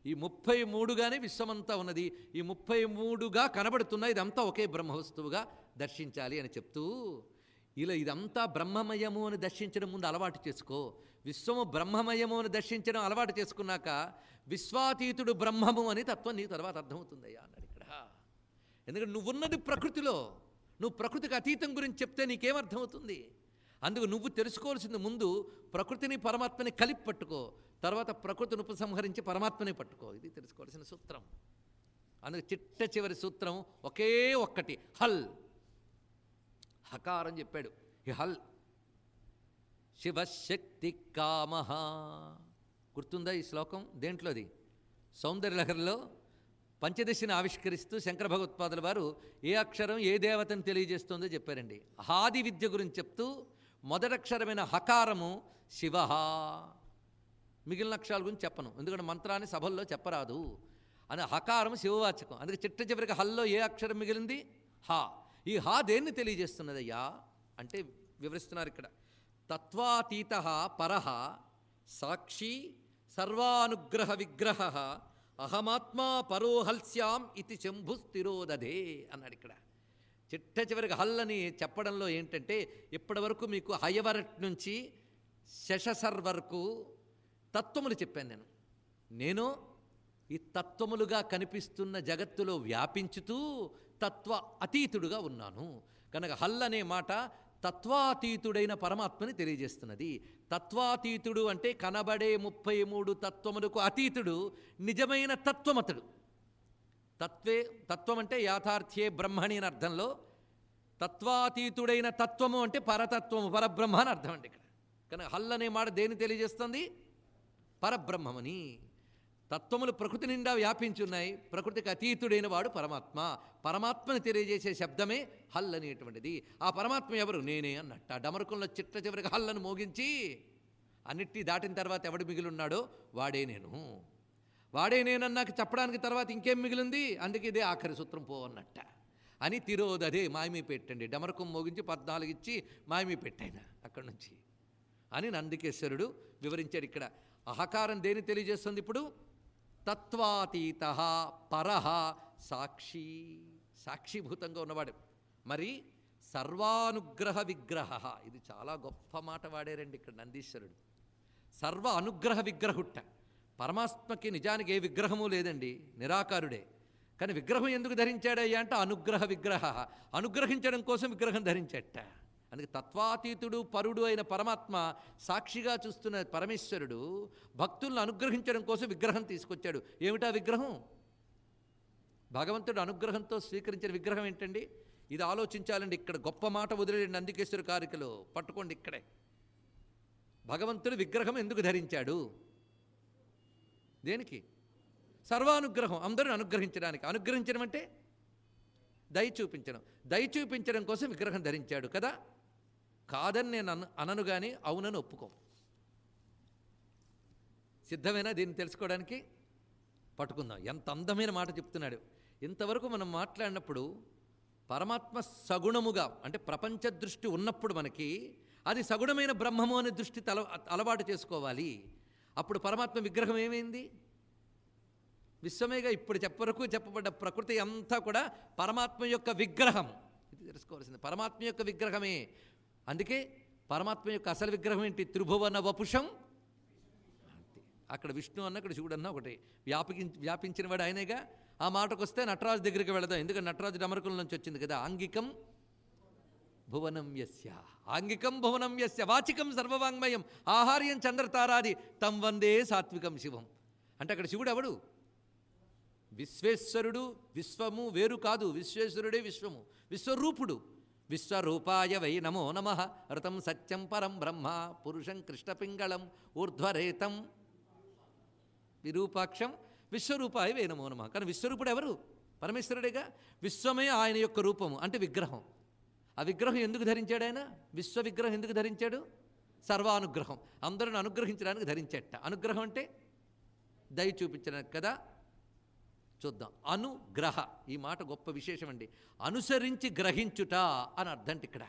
[SPEAKER 1] ఈ 33గానే విశ్వమంతా ఉన్నది. ఈ 33గా కనబడుతున్న ఇదంతా ఒకే బ్రహ్మవస్తువుగా దర్శించాలి అని చెప్తూ, ఇలా ఇదంతా బ్రహ్మమయము అని దర్శించడం ముందు అలవాటు చేసుకో. విశ్వము బ్రహ్మమయము అని దర్శించడం అలవాటు చేసుకున్నాక విశ్వాతీతుడు బ్రహ్మము అని తత్వం నీ తర్వాత అర్థమవుతుందయ్యా అన్నాడు ఇక్కడ. ఎందుకంటే నువ్వున్నది ప్రకృతిలో, నువ్వు ప్రకృతికి అతీతం గురించి చెప్తే నీకేమర్థమవుతుంది? అందుకు నువ్వు తెలుసుకోవాల్సింది ముందు ప్రకృతిని పరమాత్మని కలిపి పట్టుకో, తర్వాత ప్రకృతిని ఉపసంహరించి పరమాత్మని పట్టుకో. ఇది తెలుసుకోవాల్సిన సూత్రం. అందుకు చిట్ట చివరి సూత్రం ఒకే ఒక్కటి, హల్. హకారం చెప్పాడు. ఈ హల్ శివశక్తి కామః. గుర్తుందా ఈ శ్లోకం? దేంట్లోది? సౌందర్యలహరిలో పంచదశిని ఆవిష్కరిస్తూ శంకర భగవత్పాదుల వారు ఏ అక్షరం ఏ దేవతను తెలియజేస్తుందో చెప్పారండి. ఆది విద్య గురించి చెప్తూ మొదటక్షరమైన హకారము శివ, మిగిలిన అక్షరాల గురించి చెప్పను, ఎందుకంటే మంత్రాన్ని సభల్లో చెప్పరాదు అని. హకారం శివవాచకం, అందుకే చిట్ట చివరికి హల్లో ఏ అక్షరం మిగిలింది? హా. ఈ హా దేన్ని తెలియజేస్తున్నదయ్యా అంటే వివరిస్తున్నారు ఇక్కడ. తత్వాతీత పరః సాక్షి సర్వానుగ్రహ విగ్రహ అహమాత్మా పరోహల్స్యాం ఇది శంభు స్థిరోదధే అన్నాడు ఇక్కడ. చిట్ట చివరికి హల్లని చెప్పడంలో ఏంటంటే, ఇప్పటి వరకు మీకు హయవరట్ నుంచి శశసర్ వరకు తత్వములు చెప్పాను. నేను ఈ తత్వములుగా కనిపిస్తున్న జగత్తులో వ్యాపించుతూ తత్వ అతీతుడుగా ఉన్నాను కనుక హల్ అనే మాట తత్వాతీతుడైన పరమాత్మని తెలియజేస్తున్నది. తత్వాతీతుడు అంటే కనబడే 33 తత్వములకు అతీతుడు, నిజమైన తత్వమతుడు. తత్వం అంటే యాథార్థ్యే బ్రహ్మణి అని అర్థంలో, తత్వాతీతుడైన తత్వము అంటే పరతత్వము, పరబ్రహ్మ అని అర్థం అండి ఇక్కడ. కనుక హల్ అనే మాట దేని తెలియజేస్తుంది? పరబ్రహ్మమని. తత్వములు ప్రకృతి నిండా వ్యాపించున్నాయి, ప్రకృతికి అతీతుడైన వాడు పరమాత్మ. పరమాత్మని తెలియజేసే శబ్దమే హల్ అనేటువంటిది. ఆ పరమాత్మ ఎవరు? నేనే అన్నట్టు. ఆ డమరుకంలో చిట్ట చివరికి హల్లను మోగించి అన్నిటి దాటిన తర్వాత ఎవడు మిగిలిన్నాడో వాడే నేను. వాడే నేనన్నాక చెప్పడానికి తర్వాత ఇంకేం మిగిలింది? అందుకే ఇదే ఆఖరి సూత్రం పో అన్నట్ట అని తిరోదదే మాయమీ పెట్టండి. డమరకం మోగించి 14 ఇచ్చి మాయమీ పెట్టాయన అక్కడి నుంచి అని నందికేశ్వరుడు వివరించాడు ఇక్కడ. అహకారం దేని తెలియజేస్తుంది? ఇప్పుడు తత్వాతీత పరః సాక్షి, సాక్షిభూతంగా ఉన్నవాడు. మరి సర్వానుగ్రహ విగ్రహ, ఇది చాలా గొప్ప మాట వాడారండి ఇక్కడ నందీశ్వరుడు. సర్వ అనుగ్రహ విగ్రహుట్ట. పరమాత్మకి నిజానికి ఏ విగ్రహము లేదండి, నిరాకారుడే. కానీ విగ్రహం ఎందుకు ధరించాడయ్యా అంటే అనుగ్రహ విగ్రహ, అనుగ్రహించడం కోసం విగ్రహం ధరించాట. అందుకే తత్వాతీతుడు పరుడు అయిన పరమాత్మ సాక్షిగా చూస్తున్న పరమేశ్వరుడు భక్తులను అనుగ్రహించడం కోసం విగ్రహం తీసుకొచ్చాడు. ఏమిటా విగ్రహం? భగవంతుడు అనుగ్రహంతో స్వీకరించిన విగ్రహం ఏంటండి? ఇది ఆలోచించాలండి. ఇక్కడ గొప్ప మాట వదిలేండి నందికేశ్వర కారికలో, పట్టుకోండి ఇక్కడే. భగవంతుడు విగ్రహం ఎందుకు ధరించాడు? దేనికి? సర్వానుగ్రహం, అందరిని అనుగ్రహించడానికి. అనుగ్రహించడం అంటే దయ చూపించడం. దయ చూపించడం కోసం విగ్రహం ధరించాడు కదా. కాదని నేను అనను కానీ అవునని ఒప్పుకో. సిద్ధమేనా దీన్ని తెలుసుకోవడానికి? పట్టుకుందాం. ఎంత అందమైన మాట చెప్తున్నాడు. ఇంతవరకు మనం మాట్లాడినప్పుడు పరమాత్మ సగుణముగా అంటే ప్రపంచ దృష్టి ఉన్నప్పుడు మనకి అది సగుణమైన బ్రహ్మము అనే దృష్టి అలవాటు చేసుకోవాలి. అప్పుడు పరమాత్మ విగ్రహం ఏమైంది? విశ్వమేగా. ఇప్పుడు వరకు చెప్పబడ్డ ప్రకృతి అంతా కూడా పరమాత్మ యొక్క విగ్రహం. ఇది తెలుసుకోవాల్సింది. పరమాత్మ యొక్క విగ్రహమే. అందుకే పరమాత్మ యొక్క అసలు విగ్రహం ఏంటి? త్రిభువన వపుషం. అక్కడ విష్ణు అన్న ఇక్కడ శివుడు అన్న ఒకటి. వ్యాపించిన వాడు ఆయనేగా. ఆ మాటకు వస్తే నటరాజు దగ్గరికి వెళదాం. ఎందుకంటే నటరాజు డమరకుల నుంచి వచ్చింది కదా. ఆంగికం భువనం యస్య, ఆంగికం భువనం యస్య, వాచికం సర్వవాంగ్మయం, ఆహార్యం చంద్రతారాది తం వందే సాత్వికం శివం. అంటే అక్కడ శివుడు ఎవడు? విశ్వేశ్వరుడు. విశ్వము వేరు కాదు, విశ్వేశ్వరుడే విశ్వము. విశ్వరూపుడు. విశ్వరూపాయ వై నమో నమః. ఋతం సత్యం పరం బ్రహ్మ పురుషం కృష్ణపింగళం ఊర్ధ్వరేతం విరూపాక్షం విశ్వరూపాయ వై నమో నమః. కానీ విశ్వరూపుడు ఎవరు? పరమేశ్వరుడేగా. విశ్వమే ఆయన యొక్క రూపము అంటే విగ్రహం. ఆ విగ్రహం ఎందుకు ధరించాడు ఆయన? విశ్వ విగ్రహం ఎందుకు ధరించాడు? సర్వానుగ్రహం, అందరిని అనుగ్రహించడానికి ధరించేట. అనుగ్రహం అంటే దయ చూపించడానికి కదా. చూద్దాం. అనుగ్రహ, ఈ మాట గొప్ప విశేషం అండి. అనుసరించి గ్రహించుట అని అర్థం ఇక్కడ.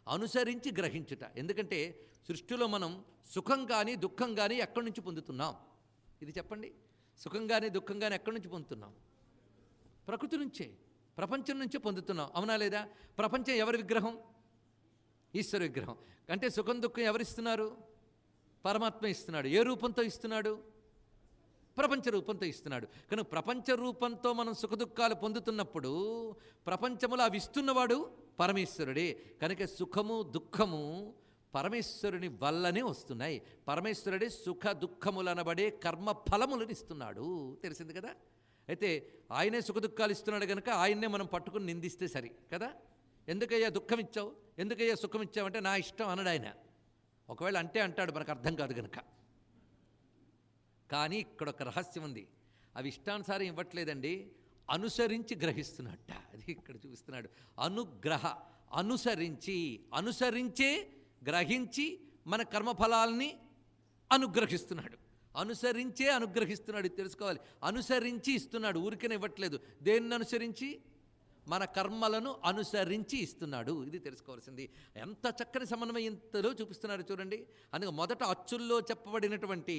[SPEAKER 1] అనుసరించి గ్రహించుట. ఎందుకంటే సృష్టిలో మనం సుఖం కానీ దుఃఖం కానీ ఎక్కడి నుంచి పొందుతున్నాం? ఇది చెప్పండి. సుఖం కానీ దుఃఖం కానీ ఎక్కడి నుంచి పొందుతున్నాం? ప్రకృతి నుంచే, ప్రపంచం నుంచే పొందుతున్నాం. అవునా లేదా? ప్రపంచం ఎవరి విగ్రహం? ఈశ్వర విగ్రహం. అంటే సుఖం దుఃఖం ఎవరిస్తున్నారు? పరమాత్మ ఇస్తున్నాడు. ఏ రూపంతో ఇస్తున్నాడు? ప్రపంచ రూపంతో ఇస్తున్నాడు. కానీ ప్రపంచ రూపంతో మనం సుఖదుఖాలు పొందుతున్నప్పుడు ప్రపంచములో అవి ఇస్తున్నవాడు పరమేశ్వరుడే. కనుక సుఖము దుఃఖము పరమేశ్వరుని వల్లనే వస్తున్నాయి. పరమేశ్వరుడే సుఖ దుఃఖములనబడే కర్మ ఫలములను ఇస్తున్నాడు. తెలిసింది కదా. అయితే ఆయనే సుఖ దుఃఖాలు ఇస్తున్నాడు కనుక ఆయన్నే మనం పట్టుకుని నిందిస్తే సరి కదా. ఎందుకయ్యా దుఃఖం ఇచ్చావు, ఎందుకయ్యా సుఖం ఇచ్చావంటే నా ఇష్టం అనడు ఆయన. ఒకవేళ అంటే అంటాడు, మనకు అర్థం కాదు కనుక. కానీ ఇక్కడ ఒక రహస్యం ఉంది. అవి ఇష్టానుసారం ఇవ్వట్లేదండి, అనుసరించి గ్రహిస్తున్నట్ట. అది ఇక్కడ చూపిస్తున్నాడు. అనుగ్రహ, అనుసరించి, అనుసరించే గ్రహించి మన కర్మఫలాల్ని అనుగ్రహిస్తున్నాడు. అనుసరించే అనుగ్రహిస్తున్నాడు. ఇది తెలుసుకోవాలి. అనుసరించి ఇస్తున్నాడు, ఊరికనే ఇవ్వట్లేదు. దేన్ని అనుసరించి? మన కర్మలను అనుసరించి ఇస్తున్నాడు. ఇది తెలుసుకోవాల్సింది. ఎంత చక్కని సమన్వయంతో చూపిస్తున్నారు చూడండి. అందుకే మొదట అచ్చుల్లో చెప్పబడినటువంటి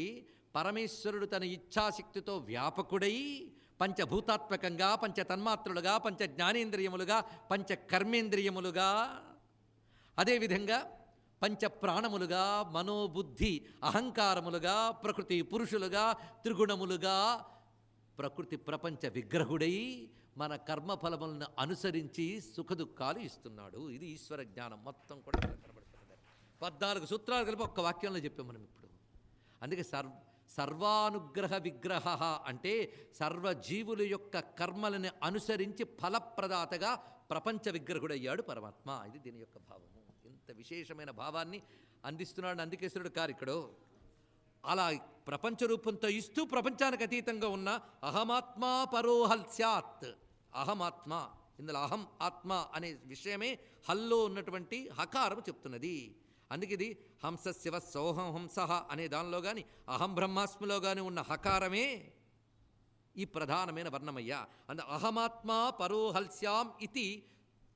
[SPEAKER 1] పరమేశ్వరుడు తన ఇచ్ఛాశక్తితో వ్యాపకుడై పంచభూతాత్మకంగా, పంచతన్మాత్రులుగా, పంచ జ్ఞానేంద్రియములుగా, పంచ కర్మేంద్రియములుగా, అదేవిధంగా పంచ ప్రాణములుగా, మనోబుద్ధి అహంకారములుగా, ప్రకృతి పురుషులుగా, త్రిగుణములుగా, ప్రకృతి ప్రపంచ విగ్రహుడై మన కర్మఫలములను అనుసరించి సుఖదుఖాలు ఇస్తున్నాడు. ఇది ఈశ్వర జ్ఞానం మొత్తం కూడా కనబడుతుంది. 14 సూత్రాలు కలిపి ఒక్క వాక్యంలో చెప్పాం మనం ఇప్పుడు. అందుకే సర్వానుగ్రహ విగ్రహ అంటే సర్వజీవుల యొక్క కర్మలను అనుసరించి ఫలప్రదాతగా ప్రపంచ విగ్రహుడయ్యాడు పరమాత్మ. ఇది దీని యొక్క భావము. ఇంత విశేషమైన భావాన్ని అందిస్తున్నాడు అందుకేశ్వరుడు కారిక్కడో. అలా ప్రపంచ రూపంతో ఇస్తూ ప్రపంచానికి అతీతంగా ఉన్న అహమాత్మా పరోహల్స్యాత్. అహమాత్మ, ఇందులో అహం ఆత్మ అనే విషయమే హల్లో ఉన్నటువంటి హకారం చెప్తున్నది. అందుకే ఇది హంస శివ సోహం హంస అనే దానిలో కానీ అహం బ్రహ్మాస్మిలో కానీ ఉన్న హకారమే ఈ ప్రధానమైన వర్ణమయ్యా. అహమాత్మా పరోహల్స్యాం ఇది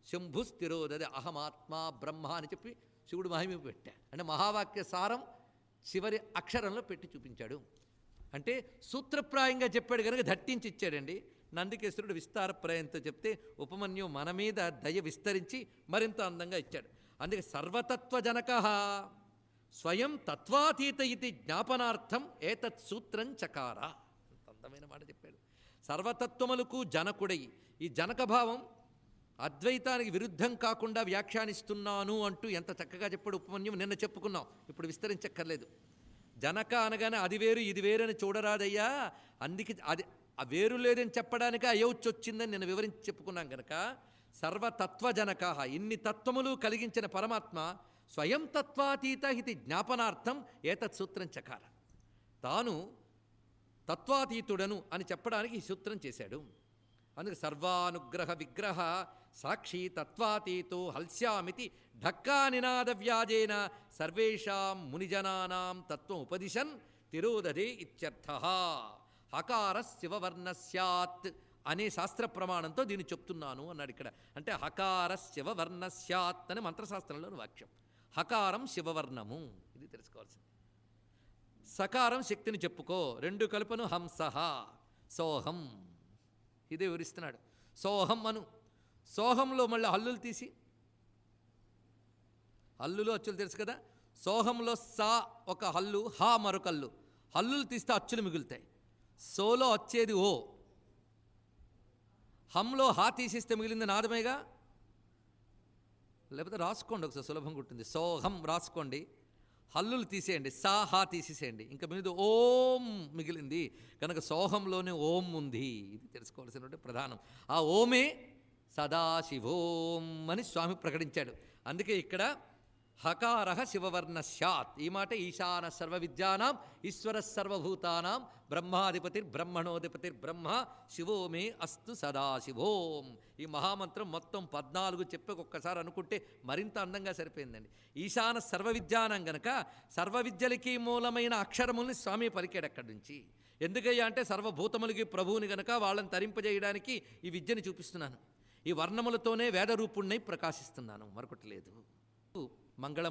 [SPEAKER 1] శంభు స్థిరోదది. అహమాత్మా బ్రహ్మ అని చెప్పి శివుడు మహిమ పెట్టా. అంటే మహావాక్య సారం చివరి అక్షరంలో పెట్టి చూపించాడు. అంటే సూత్రప్రాయంగా చెప్పాడు కనుక దట్టించి ఇచ్చాడండి. నందికేశ్వరుడు విస్తారప్రాయంతో చెప్తే ఉపమన్యు మన మీద దయ విస్తరించి మరింత అందంగా ఇచ్చాడు. అందుకే సర్వతత్వజనక స్వయం తత్వాతీత ఇది జ్ఞాపనార్థం ఏతత్ సూత్రం చకార. అంత అందమైన మాట చెప్పాడు. సర్వతత్వములకు జనకుడై, ఈ జనకభావం అద్వైతానికి విరుద్ధం కాకుండా వ్యాఖ్యానిస్తున్నాను అంటూ ఎంత చక్కగా చెప్పాడు ఉపమన్యం. నిన్న చెప్పుకున్నాం, ఇప్పుడు విస్తరించక్కర్లేదు. జనక అనగానే అది వేరు ఇది వేరు అని చూడరాదయ్యా. అందుకే అది ఆ వేరు లేదని చెప్పడానికి అయోచ్చి వచ్చిందని నేను వివరించి చెప్పుకున్నాం కనుక సర్వతత్వజనక, ఇన్ని తత్వములు కలిగించిన పరమాత్మ స్వయం తత్వాతీత ఇది జ్ఞాపనార్థం ఏతత్ సూత్రం చకార. తాను తత్వాతీతుడను అని చెప్పడానికి ఈ సూత్రం చేశాడు. అందుకే సర్వానుగ్రహ విగ్రహ సాక్షి తత్వాతీతో హల్స్యామితి ఢక్కా నినాద వ్యాజేన సర్వేషాం మునిజనానాం తత్వం ఉపదిశన్ తిరోదదే ఇత్యర్థః. హకార శివవర్ణ స్యాత్ అనే శాస్త్ర ప్రమాణంతో దీన్ని చెప్తున్నాను అన్నాడు ఇక్కడ. అంటే హకార శివవర్ణ స్యాత్ అని మంత్రశాస్త్రంలోని వాక్యం. హకారం శివవర్ణము, ఇది తెలుసుకోవాల్సింది. సకారం శక్తిని చెప్పుకో, రెండు కలుపను హంసః సోహం, ఇదే వివరిస్తున్నాడు. సోహం అను. సోహంలో మళ్ళీ హల్లులు తీసి, హల్లులో అచ్చులు తెలుసు కదా. సోహంలో సా ఒక హల్లు, హా మరొక హల్లు. హల్లులు తీస్తే అచ్చులు మిగులుతాయి. సోలో వచ్చేది ఓ. హంలో హా తీసిస్తే మిగిలింది నాదమేగా. లేకపోతే రాసుకోండి ఒకసారి, సులభంగా ఉంటుంది. సోహం రాసుకోండి, హల్లులు తీసేయండి, సా హా తీసేసేయండి, ఇంకా మీద ఓం మిగిలింది. కనుక సోహంలోనే ఓం ఉంది. ఇది తెలుసుకోవాల్సినటువంటి ప్రధానం. ఆ ఓమే సదాశివోం అని స్వామి ప్రకటించాడు. అందుకే ఇక్కడ హకార శివవర్ణ స్యాత్. ఈ మాట ఈశాన సర్వ విద్యానాం ఈశ్వర సర్వభూతానాం బ్రహ్మాధిపతిర్ బ్రహ్మణోధిపతిర్ బ్రహ్మ శివోమే అస్తు సదాశివోం. ఈ మహామంత్రం మొత్తం 14 చెప్పి ఒక్కసారి అనుకుంటే మరింత అందంగా సరిపోయిందండి. ఈశాన సర్వ విద్యానం గనక సర్వ విద్యలకి మూలమైన అక్షరముల్ని స్వామి పలికాడు అక్కడి నుంచి. ఎందుకయ్యా అంటే సర్వభూతములకి ప్రభువుని గనక వాళ్ళని తరింపజేయడానికి ఈ విద్యని చూపిస్తున్నాను. ఈ వర్ణములతోనే వేదరూపుణ్ణి ప్రకాశిస్తున్నాను, మరొకటి లేదు. మంగళం.